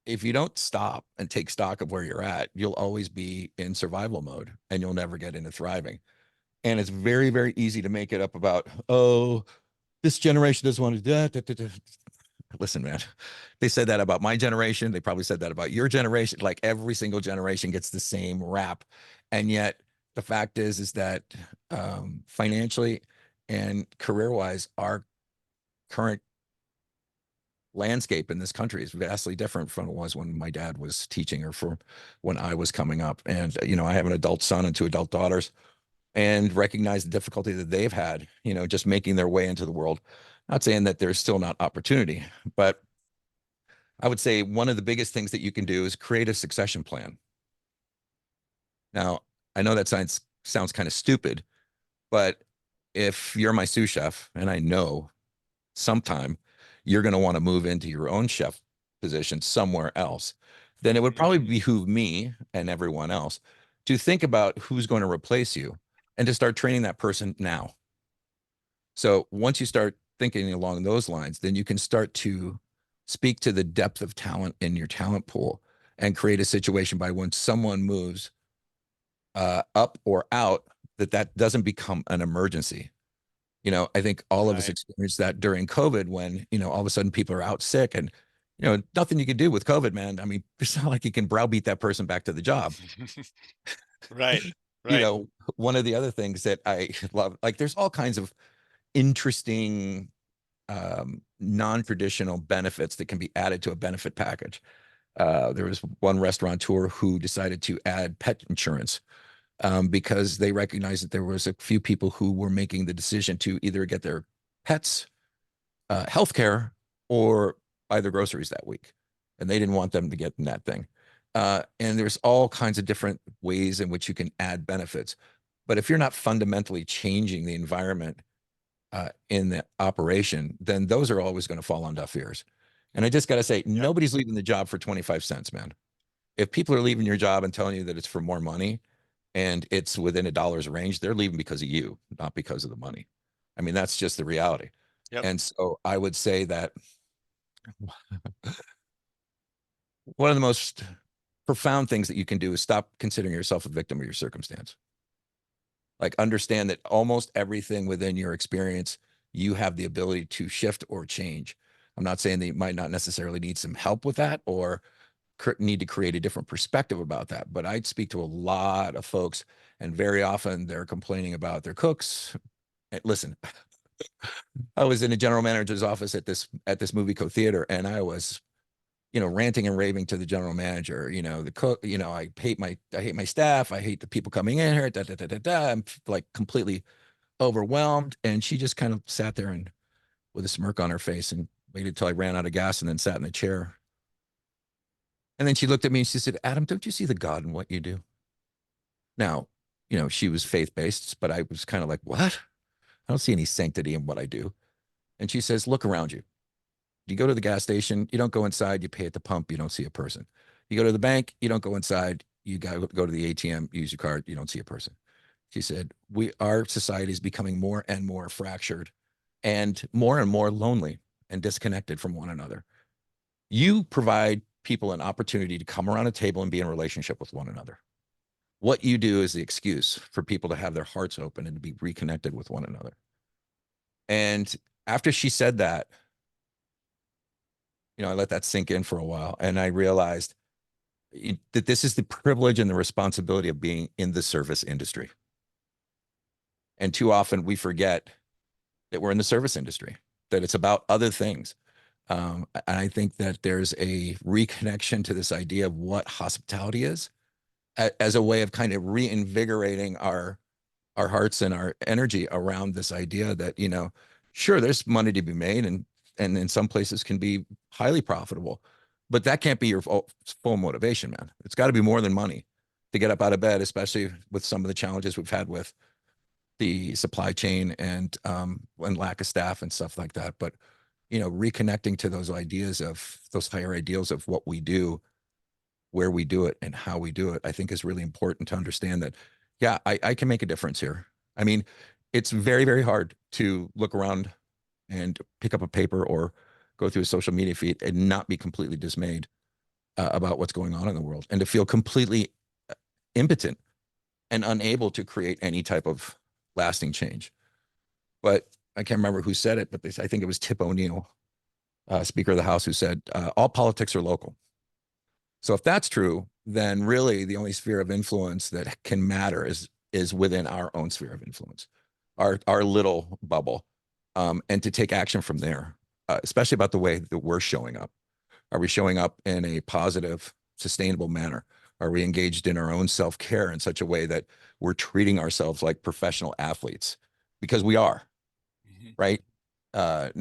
[SPEAKER 2] if you don't stop and take stock of where you're at, you'll always be in survival mode and you'll never get into thriving. And it's very, very easy to make it up about, oh, this generation doesn't want to do that. Listen, man, they said that about my generation. They probably said that about your generation. Like every single generation gets the same rap. And yet the fact is that financially and career wise, our current landscape in this country is vastly different from it was when my dad was teaching or from when I was coming up. And, you know, I have an adult son and two adult daughters, and recognize the difficulty that they've had, you know, just making their way into the world. Not saying that there's still not opportunity, but I would say one of the biggest things that you can do is create a succession plan. Now, I know that sounds kind of stupid, but if you're my sous chef and I know sometime you're going to want to move into your own chef position somewhere else, then it would probably behoove me and everyone else to think about who's going to replace you and to start training that person now. So once you start thinking along those lines, then you can start to speak to the depth of talent in your talent pool and create a situation by when someone moves up or out, that doesn't become an emergency. You know, I think all of us
[SPEAKER 1] Right.
[SPEAKER 2] experienced that during COVID when, you know, all of a sudden people are out sick and, you know, nothing you can do with COVID, man. I mean, it's not like you can browbeat that person back to the job.
[SPEAKER 1] Right.
[SPEAKER 2] You
[SPEAKER 1] Right.
[SPEAKER 2] know, one of the other things that I love, like there's all kinds of interesting. non-traditional benefits that can be added to a benefit package. There was one restaurateur who decided to add pet insurance because they recognized that there was a few people who were making the decision to either get their pets health care or buy their groceries that week. And they didn't want them to get in that thing. And there's all kinds of different ways in which you can add benefits. But if you're not fundamentally changing the environment in the operation, then those are always going to fall on deaf ears. And I just got to say,
[SPEAKER 1] Yep.
[SPEAKER 2] nobody's leaving the job for 25 cents, man. If people are leaving your job and telling you that it's for more money and it's within a dollar's range, they're leaving because of you, not because of the money. I mean, that's just the reality.
[SPEAKER 1] Yep.
[SPEAKER 2] And so I would say that one of the most profound things that you can do is stop considering yourself a victim of your circumstance. Like, understand that almost everything within your experience, you have the ability to shift or change. I'm not saying that you might not necessarily need some help with that or need to create a different perspective about that. But I'd speak to a lot of folks, and very often they're complaining about their cooks. Listen, I was in a general manager's office at this movie co theater, and I was, ranting and raving to the general manager. The cook, I hate my staff. I hate the people coming in here. Da, da, da, da, da. I'm like completely overwhelmed. And she just kind of sat there and with a smirk on her face and waited till I ran out of gas and then sat in the chair. And then she looked at me and she said, Adam, don't you see the God in what you do? Now, she was faith-based, but I was kind of like, what? I don't see any sanctity in what I do. And she says, look around you. You go to the gas station, you don't go inside, you pay at the pump, you don't see a person. You go to the bank, you don't go inside, you got to go to the ATM, use your card, you don't see a person. She said, our society is becoming more and more fractured and more lonely and disconnected from one another. You provide people an opportunity to come around a table and be in a relationship with one another. What you do is the excuse for people to have their hearts open and to be reconnected with one another. And after she said that, I let that sink in for a while. And I realized that this is the privilege and the responsibility of being in the service industry. And too often we forget that we're in the service industry, that it's about other things. And I think that there's a reconnection to this idea of what hospitality is as a way of kind of reinvigorating our hearts and our energy around this idea that, sure, there's money to be made and in some places can be highly profitable, but that can't be your full motivation, man. It's got to be more than money to get up out of bed, especially with some of the challenges we've had with the supply chain and lack of staff and stuff like that. But, reconnecting to those ideas of those higher ideals of what we do, where we do it and how we do it, I think is really important to understand that, yeah, I can make a difference here. I mean, it's very, very hard to look around and pick up a paper or go through a social media feed and not be completely dismayed about what's going on in the world and to feel completely impotent and unable to create any type of lasting change. But I can't remember who said it, but I think it was Tip O'Neill, Speaker of the House, who said, all politics are local. So if that's true, then really the only sphere of influence that can matter is within our own sphere of influence, our little bubble, and to take action from there, especially about the way that we're showing up. Are we showing up in a positive, sustainable manner? Are we engaged in our own self-care in such a way that we're treating ourselves like professional athletes? Because we are, right? I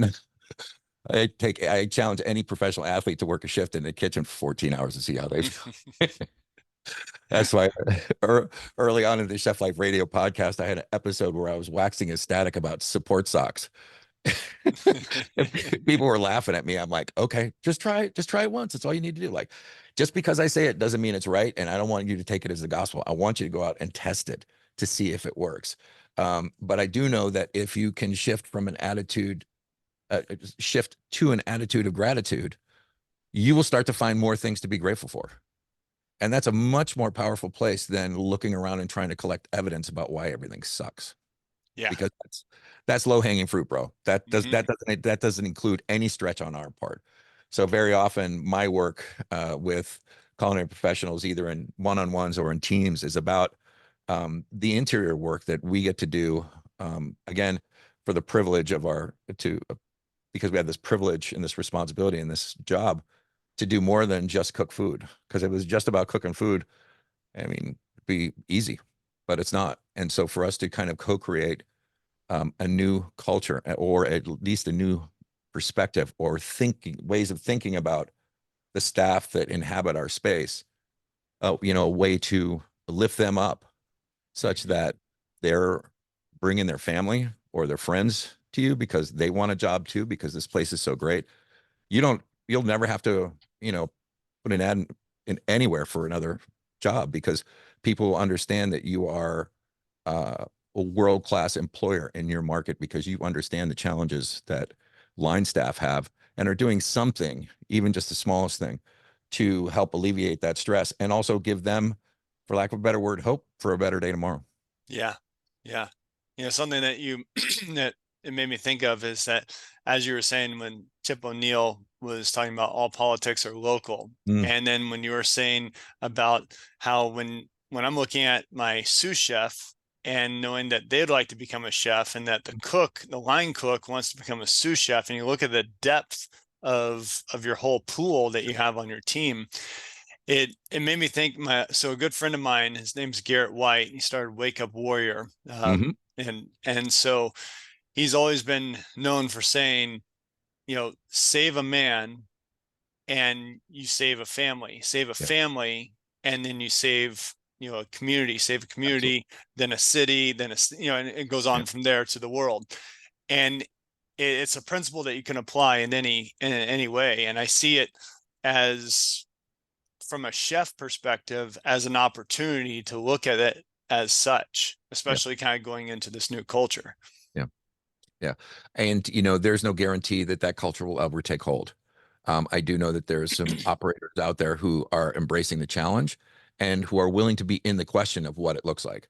[SPEAKER 2] challenge any professional athlete to work a shift in the kitchen for 14 hours to see how they feel. That's why early on in the Chef Life Radio podcast, I had an episode where I was waxing ecstatic about support socks. People were laughing at me. I'm like, okay, just try it once. That's all you need to do. Like, just because I say it doesn't mean it's right. And I don't want you to take it as the gospel. I want you to go out and test it to see if it works. But I do know that if you can shift from an attitude, shift to an attitude of gratitude, you will start to find more things to be grateful for. And that's a much more powerful place than looking around and trying to collect evidence about why everything sucks.
[SPEAKER 1] Yeah.
[SPEAKER 2] Because that's low hanging fruit, bro. That doesn't include any stretch on our part. So very often my work with culinary professionals, either in one-on-ones or in teams, is about the interior work that we get to do. Again, for the privilege of because we had this privilege and this responsibility and this job to do more than just cook food. Because if it was just about cooking food, I mean, it'd be easy, but it's not. And so for us to kind of co-create a new culture, or at least a new perspective, or thinking ways of thinking about the staff that inhabit our space, a way to lift them up such
[SPEAKER 1] Mhm.
[SPEAKER 2] that they're bringing their family or their friends to you because they want a job too, because this place is so great. You'll never have to, put an ad in anywhere for another job, because people will understand that you are a world-class employer in your market, because you understand the challenges that line staff have and are doing something, even just the smallest thing, to help alleviate that stress and also give them, for lack of a better word, hope for a better day tomorrow.
[SPEAKER 1] Yeah. Yeah. Something that you that it made me think of is that, as you were saying, when Tip O'Neill was talking about all politics are local,
[SPEAKER 2] Mm,
[SPEAKER 1] and then when you were saying about how when I'm looking at my sous chef and knowing that they'd like to become a chef, and that the line cook wants to become a sous chef, and you look at the depth of your whole pool that you have on your team, it made me think. A good friend of mine, his name's Garrett White. He started Wake Up Warrior,
[SPEAKER 2] hmm
[SPEAKER 1] and so he's always been known for saying, save a man and you save a
[SPEAKER 2] Yeah,
[SPEAKER 1] family, and then you save, save a
[SPEAKER 2] absolutely.
[SPEAKER 1] community, then a city, then and it goes
[SPEAKER 2] Yeah,
[SPEAKER 1] on from there to the world. And it's a principle that you can apply in any way. And I see it as, from a chef perspective, as an opportunity to look at it as such,
[SPEAKER 2] yeah,
[SPEAKER 1] especially kind of going into this new culture.
[SPEAKER 2] yeah, yeah. And there's no guarantee that that culture will ever take hold. I do know that there's some operators out there who are embracing the challenge and who are willing to be in the question of what it looks like.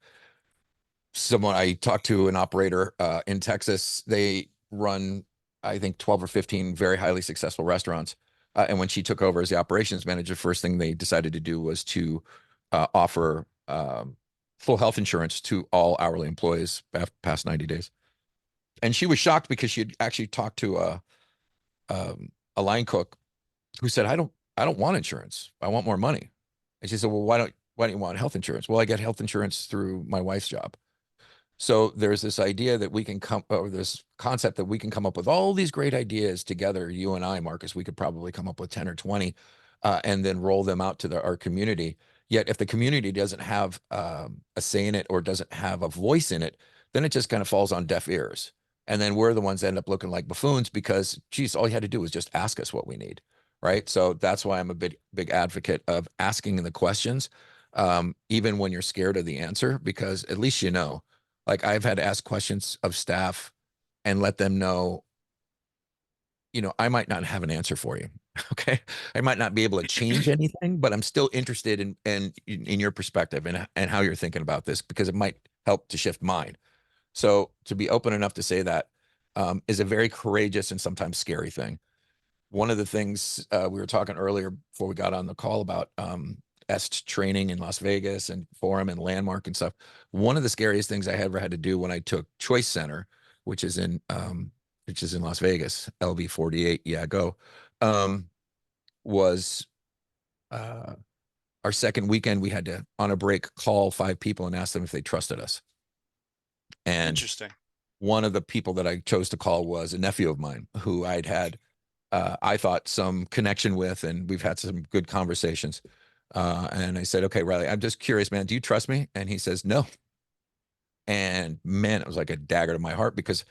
[SPEAKER 2] Someone I talked to, an operator in Texas, they run, I think, 12 or 15 very highly successful restaurants. And when she took over as the operations manager, first thing they decided to do was to offer full health insurance to all hourly employees past 90 days. And she was shocked because she had actually talked to a line cook who said, I don't want insurance. I want more money. And she said, well, why don't you want health insurance? Well, I get health insurance through my wife's job. So there's this idea that we can come, or this concept that we can come up with all these great ideas together. You and I, Marcus, we could probably come up with 10 or 20, and then roll them out to our community. Yet if the community doesn't have a say in it, or doesn't have a voice in it, then it just kind of falls on deaf ears. And then we're the ones that end up looking like buffoons because, geez, all you had to do was just ask us what we need. Right. So that's why I'm a big advocate of asking the questions, even when you're scared of the answer, because at least like, I've had to ask questions of staff and let them know, I might not have an answer for you. Okay. I might not be able to change anything, but I'm still interested in your perspective, and how you're thinking about this, because it might help to shift mine. So to be open enough to say that is a very courageous and sometimes scary thing. One of the things we were talking earlier before we got on the call about EST training in Las Vegas and Forum and Landmark and stuff. One of the scariest things I ever had to do when I took Choice Center, which is in Las Vegas, LV48, yeah, go, um, was uh, our second weekend. We had to, on a break, call 5 people and ask them if they trusted us. And
[SPEAKER 1] Interesting.
[SPEAKER 2] one of the people that I chose to call was a nephew of mine who I thought, some connection with, and we've had some good conversations. And I said, okay, Riley, I'm just curious, man, do you trust me? And he says, no. And man, it was like a dagger to my heart, because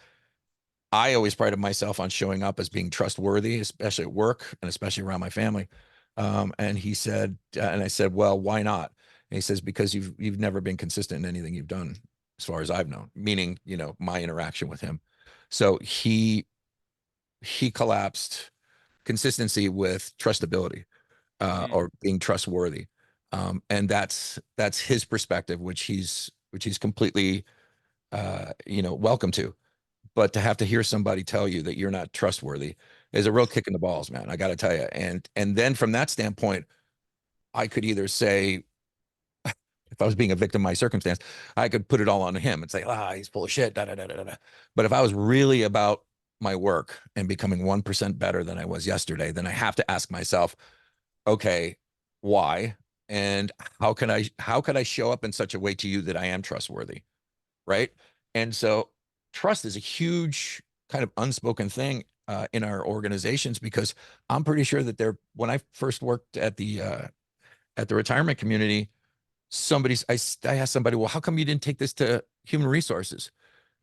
[SPEAKER 2] I always prided myself on showing up as being trustworthy, especially at work and especially around my family. And he said, and I said, well, why not? And he says, because you've never been consistent in anything you've done, as far as I've known, meaning, my interaction with him. So he collapsed consistency with trustability,
[SPEAKER 1] Hmm.
[SPEAKER 2] or being trustworthy. And that's his perspective, which he's completely welcome to. But to have to hear somebody tell you that you're not trustworthy is a real kick in the balls, man. I got to tell you. And then from that standpoint, I could either say, if I was being a victim of my circumstance, I could put it all on him and say, he's full of shit. Da, da, da, da, da. But if I was really about my work and becoming 1% better than I was yesterday, then I have to ask myself, okay, why? And how could I show up in such a way to you that I am trustworthy? Right. And so trust is a huge kind of unspoken thing in our organizations, because I'm pretty sure that when I first worked at the retirement community, I asked somebody, well, how come you didn't take this to human resources?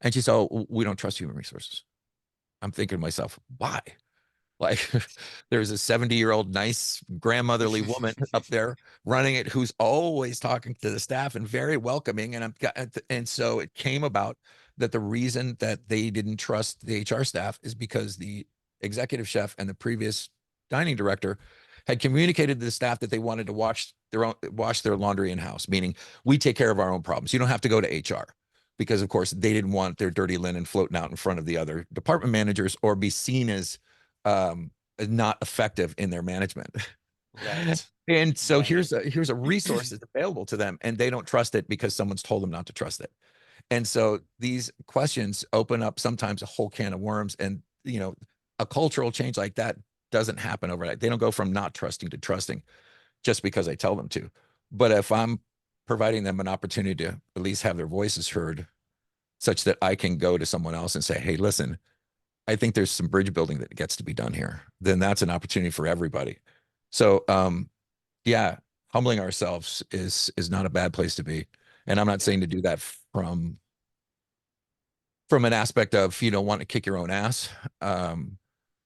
[SPEAKER 2] And she said, oh, we don't trust human resources. I'm thinking to myself, why? Like, there's a 70-year-old nice grandmotherly woman up there running it, who's always talking to the staff and very welcoming. And so it came about that the reason that they didn't trust the HR staff is because the executive chef and the previous dining director had communicated to the staff that they wanted to wash their laundry in house, meaning we take care of our own problems. You don't have to go to HR, because of course they didn't want their dirty linen floating out in front of the other department managers or be seen as um, not effective in their management.
[SPEAKER 1] Right.
[SPEAKER 2] And so
[SPEAKER 1] Right.
[SPEAKER 2] here's a resource that's available to them, and they don't trust it because someone's told them not to trust it. And so these questions open up sometimes a whole can of worms. And a cultural change like that doesn't happen overnight. They don't go from not trusting to trusting just because I tell them to. But if I'm providing them an opportunity to at least have their voices heard, such that I can go to someone else and say, hey, listen, I think there's some bridge building that gets to be done here, then that's an opportunity for everybody. So yeah, humbling ourselves is not a bad place to be. And I'm not
[SPEAKER 1] Yeah.
[SPEAKER 2] saying to do that from an aspect of want to kick your own ass.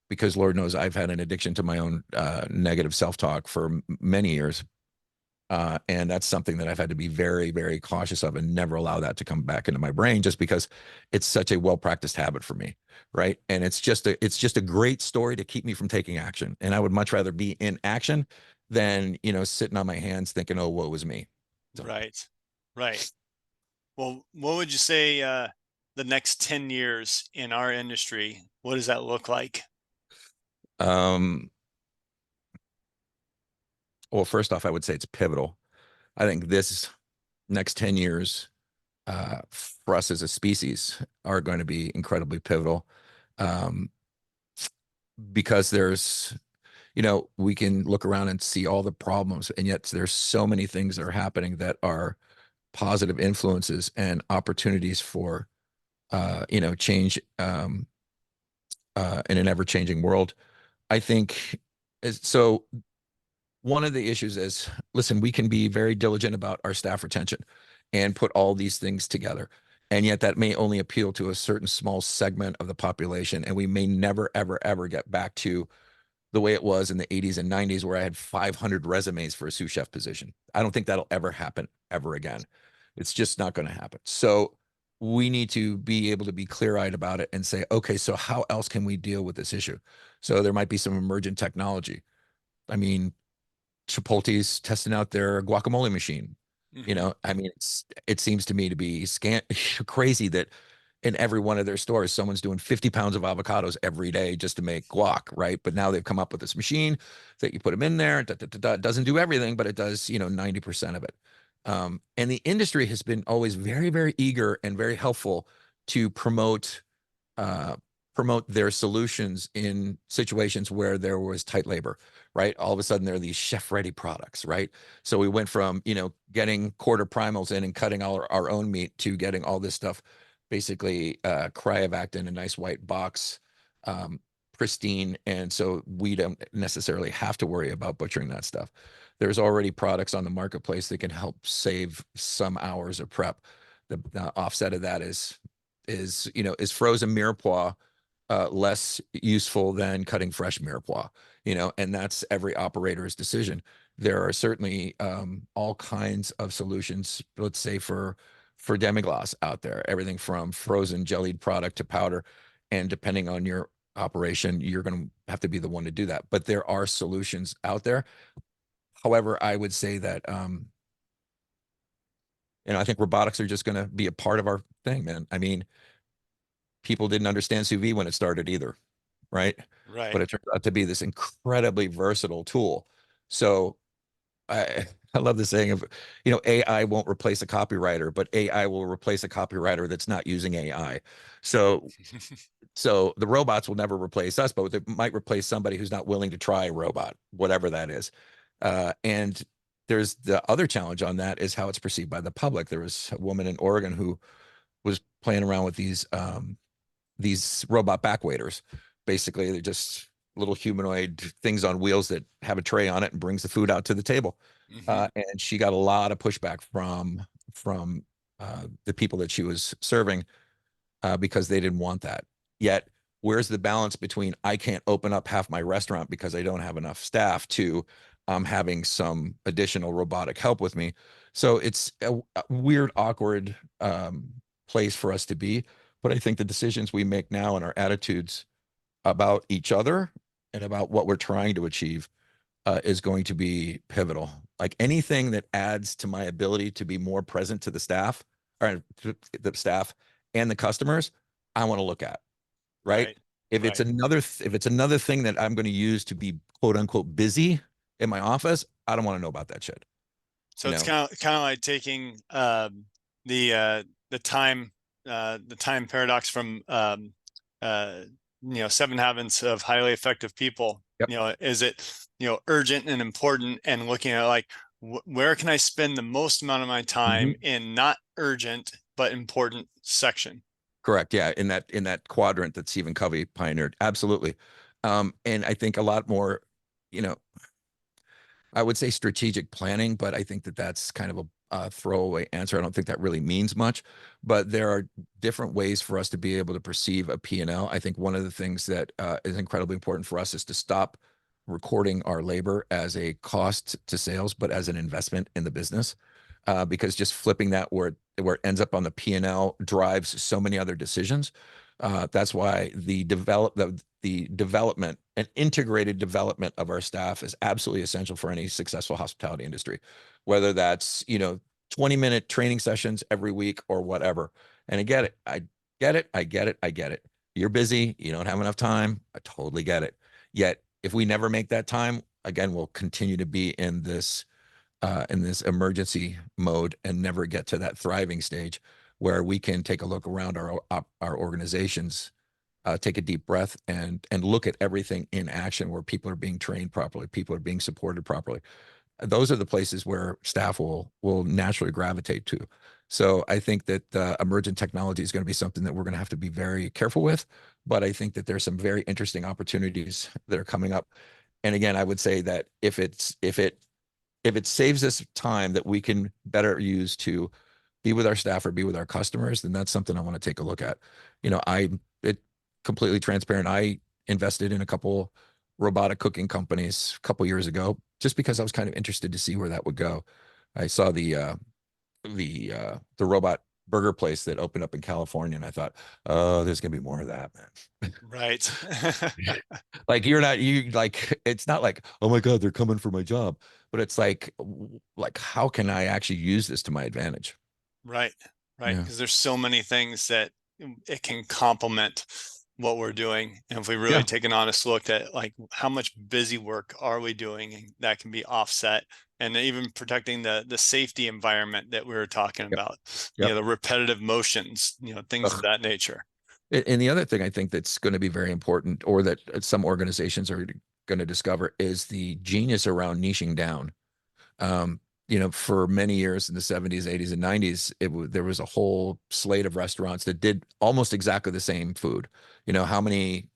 [SPEAKER 2] Because Lord knows I've had an addiction to my own negative self-talk for many years. And that's something that I've had to be very, very cautious of and never allow that to come back into my brain, just because it's such a well-practiced habit for me. Right. And it's just a great story to keep me from taking action. And I would much rather be in action than, sitting on my hands thinking, oh, woe was me. So,
[SPEAKER 1] Right. Right. Well, what would you say the next 10 years in our industry, what does that look like?
[SPEAKER 2] um, well, first off, I would say it's pivotal. I think this next 10 years for us as a species are going to be incredibly pivotal. Um, because we can look around and see all the problems, and yet there's so many things that are happening that are positive influences and opportunities for, change in an ever-changing world. I think so. One of the issues is, listen, we can be very diligent about our staff retention and put all these things together. And yet that may only appeal to a certain small segment of the population. And we may never, ever, ever get back to the way it was in the 80s and 90s, where I had 500 resumes for a sous chef position. I don't think that'll ever happen ever again. It's just not going to happen. So we need to be able to be clear-eyed about it and say, okay, so how else can we deal with this issue? So there might be some emergent technology. I mean, Chipotle's testing out their guacamole machine.
[SPEAKER 1] Hmm.
[SPEAKER 2] I mean, it seems to me to be crazy that in every one of their stores, someone's doing 50 pounds of avocados every day just to make guac, right? But now they've come up with this machine that you put them in there. It doesn't do everything, but it does, 90% of it. And the industry has been always very, very eager and very helpful to uh, promote their solutions in situations where there was tight labor, right? All of a sudden, there are these chef-ready products, right? So we went from, getting quarter primals in and cutting all our own meat to getting all this stuff basically cryovac in a nice white box, um, pristine. And so we don't necessarily have to worry about butchering that stuff. There's already products on the marketplace that can help save some hours of prep. The offset of that is frozen mirepoix less useful than cutting fresh mirepoix, and that's every operator's decision. There are certainly all kinds of solutions, let's say for demi-glace out there, everything from frozen jellied product to powder. And depending on your operation, you're going to have to be the one to do that. But there are solutions out there. However, I would say that, I think robotics are just going to be a part of our thing, man. I mean, people didn't understand sous vide when it started either, right? But
[SPEAKER 1] Right.
[SPEAKER 2] it turns out to be this incredibly versatile tool. So I I love the saying of, AI won't replace a copywriter, but AI will replace a copywriter that's not using AI. So, so the robots will never replace us, but they might replace somebody who's not willing to try a robot, whatever that is. And there's the other challenge on that is how it's perceived by the public. There was a woman in Oregon who was playing around with these robot back waiters. Basically, they're just little humanoid things on wheels that have a tray on it and brings the food out to the table.
[SPEAKER 1] Hmm.
[SPEAKER 2] And she got a lot of pushback from the people that she was serving because they didn't want that. Yet, where's the balance between I can't open up half my restaurant because I don't have enough staff to having some additional robotic help with me? So it's a weird, awkward place for us to be. But I think the decisions we make now and our attitudes about each other and about what we're trying to achieve is going to be pivotal. Like anything that adds to my ability to be more present to the staff or to the staff and the customers, I want to look at, right?
[SPEAKER 1] Right.
[SPEAKER 2] If
[SPEAKER 1] Right.
[SPEAKER 2] it's another thing that I'm going to use to be quote unquote busy in my office, I don't want to know about that shit.
[SPEAKER 1] So
[SPEAKER 2] You
[SPEAKER 1] it's
[SPEAKER 2] know,
[SPEAKER 1] kind of like taking the uh, the time the time paradox from uh, Seven Habits of Highly Effective People.
[SPEAKER 2] yep.
[SPEAKER 1] Is it urgent and important, and looking at like where can I spend the most amount of my time
[SPEAKER 2] Mhm.
[SPEAKER 1] in not urgent but important section.
[SPEAKER 2] Correct. Yeah. In that quadrant that Stephen Covey pioneered. Absolutely. And I think a lot more, you know, I would say strategic planning, but I think that that's kind of a throwaway answer. I don't think that really means much, but there are different ways for us to be able to perceive a P&L. I think one of the things that is incredibly important for us is to stop recording our labor as a cost to sales, but as an investment in the business. Because just flipping that where it ends up on the P&L drives so many other decisions. That's why the development and integrated development of our staff is absolutely essential for any successful hospitality industry, whether that's 20-minute training sessions every week or whatever. And I get it. I get it. I get it. I get it. You're busy. You don't have enough time. I totally get it. Yet, if we never make that time, again, we'll continue to be in this emergency mode and never get to that thriving stage where we can take a look around our organizations, take a deep breath, and look at everything in action where people are being trained properly, people are being supported properly. Those are the places where staff will naturally gravitate to. So I think that emergent technology is going to be something that we're going to have to be very careful with. But I think that there's some very interesting opportunities that are coming up. And again, I would say that if it saves us time that we can better use to be with our staff or be with our customers, then that's something I want to take a look at. It completely transparent. I invested in a couple robotic cooking companies a couple years ago just because I was kind of interested to see where that would go. I saw the robot burger place that opened up in California, and I thought, oh, there's gonna be more of that, man.
[SPEAKER 1] Right.
[SPEAKER 2] Like it's not like, oh my God, they're coming for my job, but it's like how can I actually use this to my advantage?
[SPEAKER 1] Right, right.
[SPEAKER 2] Yeah.
[SPEAKER 1] Because there's so many things that it can complement what we're doing. And if we really
[SPEAKER 2] Yeah.
[SPEAKER 1] take an honest look at like how much busy work are we doing, and that can be offset, and even protecting the safety environment that we were talking
[SPEAKER 2] Yep.
[SPEAKER 1] about,
[SPEAKER 2] Yep.
[SPEAKER 1] the repetitive motions, things of
[SPEAKER 2] Ugh.
[SPEAKER 1] that nature.
[SPEAKER 2] And the other thing I think that's going to be very important, or that some organizations are going to discover, is the genius around niching down. Um, for many years in the 70s, 80s, and 90s, there was a whole slate of restaurants that did almost exactly the same food. How many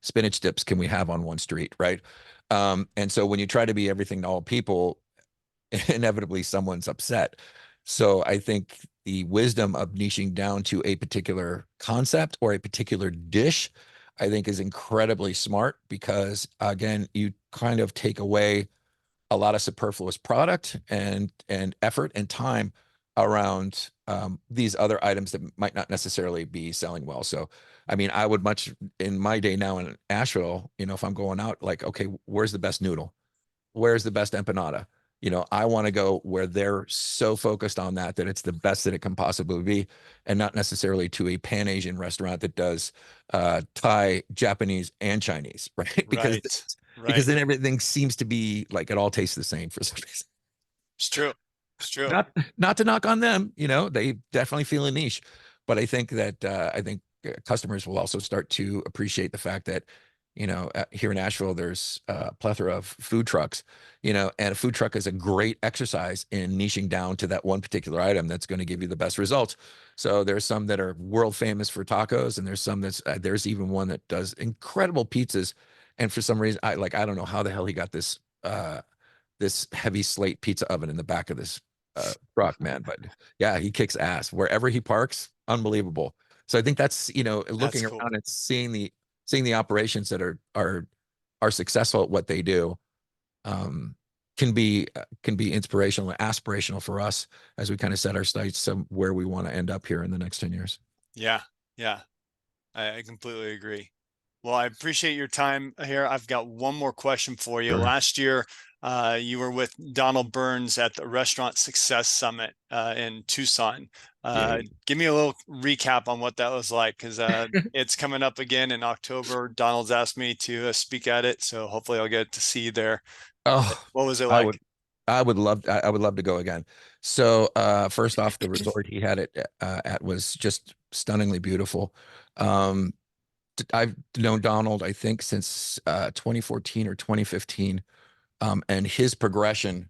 [SPEAKER 2] spinach dips can we have on one street, right? And so when you try to be everything to all people, inevitably someone's upset. So I think the wisdom of niching down to a particular concept or a particular dish, I think is incredibly smart because again, you kind of take away a lot of superfluous product and effort and time around these other items that might not necessarily be selling well. So, I mean, I would much in my day now in Asheville, if I'm going out, like, okay, where's the best noodle? Where's the best empanada? I want to go where they're so focused on that it's the best that it can possibly be, and not necessarily to a Pan Asian restaurant that does Thai, Japanese, and Chinese, right? Because
[SPEAKER 1] Right.
[SPEAKER 2] because
[SPEAKER 1] Right.
[SPEAKER 2] then everything seems to be like it all tastes the same for some reason.
[SPEAKER 1] It's true. It's true.
[SPEAKER 2] Not to knock on them, they definitely feel a niche, but I think customers will also start to appreciate the fact that here in Nashville there's a plethora of food trucks, and a food truck is a great exercise in niching down to that one particular item that's going to give you the best results. So there's some that are world famous for tacos, and there's some there's even one that does incredible pizzas. And for some reason, I don't know how the hell he got this heavy slate pizza oven in the back of this truck, man. But yeah, he kicks ass wherever he parks. Unbelievable. So I think that's,
[SPEAKER 1] That's
[SPEAKER 2] looking
[SPEAKER 1] cool.
[SPEAKER 2] around and seeing the operations that are successful at what they do, um, can be inspirational and aspirational for us as we kind of set our sights where we want to end up here in the next 10 years.
[SPEAKER 1] Yeah. Yeah. I completely agree. Well, I appreciate your time here. I've got one more question for you.
[SPEAKER 2] Sure.
[SPEAKER 1] Last year, you were with Donald Burns at the Restaurant Success Summit in Tucson.
[SPEAKER 2] Yeah.
[SPEAKER 1] Give me a little recap on what that was like, because it's coming up again in October. Donald's asked me to speak at it, so hopefully I'll get to see you there.
[SPEAKER 2] Oh,
[SPEAKER 1] What was it
[SPEAKER 2] I
[SPEAKER 1] like?
[SPEAKER 2] would I would love to go again. So first off, the resort he had it at was just stunningly beautiful. Um, I've known Donald, I think, since 2014 or 2015. And his progression,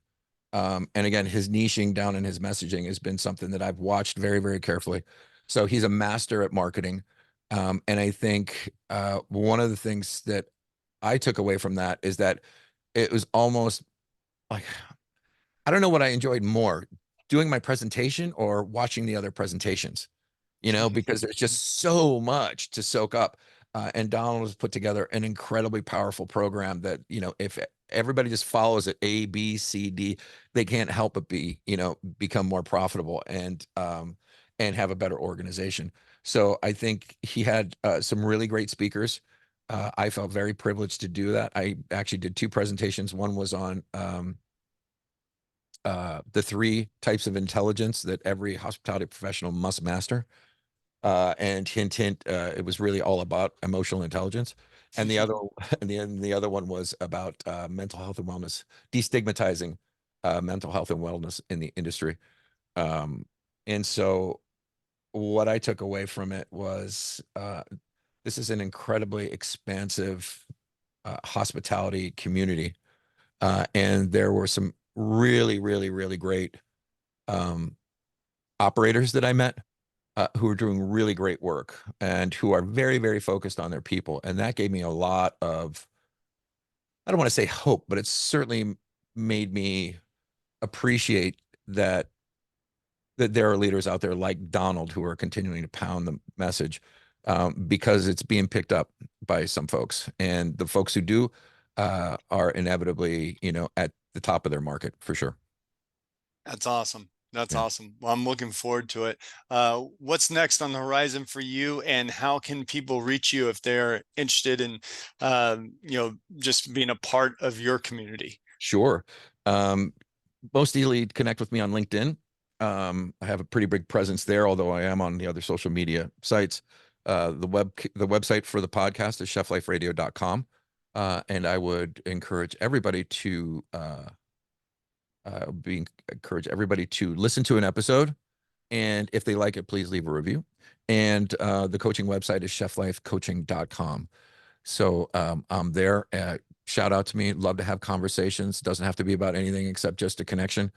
[SPEAKER 2] and again, his niching down in his messaging has been something that I've watched very, very carefully. So he's a master at marketing. And I think one of the things that I took away from that is that it was almost like, I don't know what I enjoyed more, doing my presentation or watching the other presentations, because there's just so much to soak up. And Donald has put together an incredibly powerful program that, if everybody just follows it, A, B, C, D, they can't help but become more profitable and have a better organization. So I think he had some really great speakers. I felt very privileged to do that. I actually did two presentations. One was on the three types of intelligence that every hospitality professional must master. And hint, hint, it was really all about emotional intelligence. And the other, and the other one was about mental health and wellness, destigmatizing mental health and wellness in the industry. Um, and so, what I took away from it was this is an incredibly expansive hospitality community, and there were some really, really, really great um, operators that I met who are doing really great work and who are very, very focused on their people. And that gave me a lot of, I don't want to say hope, but it certainly made me appreciate that there are leaders out there like Donald who are continuing to pound the message, because it's being picked up by some folks, and the folks who do are inevitably, at the top of their market for sure.
[SPEAKER 1] That's awesome. That's
[SPEAKER 2] Yeah.
[SPEAKER 1] awesome. Well, I'm looking forward to it. What's next on the horizon for you, and how can people reach you if they're interested in, just being a part of your community?
[SPEAKER 2] Sure. Um, Most easily connect with me on LinkedIn. I have a pretty big presence there, although I am on the other social media sites. The website for the podcast is chefliferadio.com. And I would encourage everybody to encourage everybody to listen to an episode. And if they like it, please leave a review. And the coaching website is cheflifecoaching.com. So I'm there. Shout out to me. Love to have conversations. Doesn't have to be about anything except just a connection.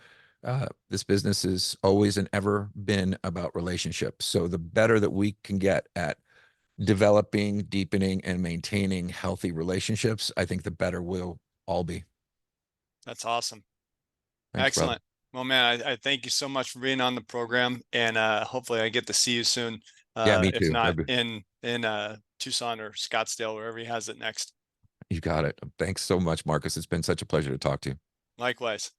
[SPEAKER 2] This business has always and ever been about relationships. So the better that we can get at developing, deepening, and maintaining healthy relationships, I think the better we'll all be.
[SPEAKER 1] That's awesome.
[SPEAKER 2] Thanks, brother.
[SPEAKER 1] Excellent. Well, man, I thank you so much for being on the program, and hopefully I get to see you soon.
[SPEAKER 2] Yeah, me
[SPEAKER 1] If
[SPEAKER 2] too.
[SPEAKER 1] not in Tucson or Scottsdale, wherever he has it next.
[SPEAKER 2] You got it. Thanks so much, Marcus. It's been such a pleasure to talk to you.
[SPEAKER 1] Likewise.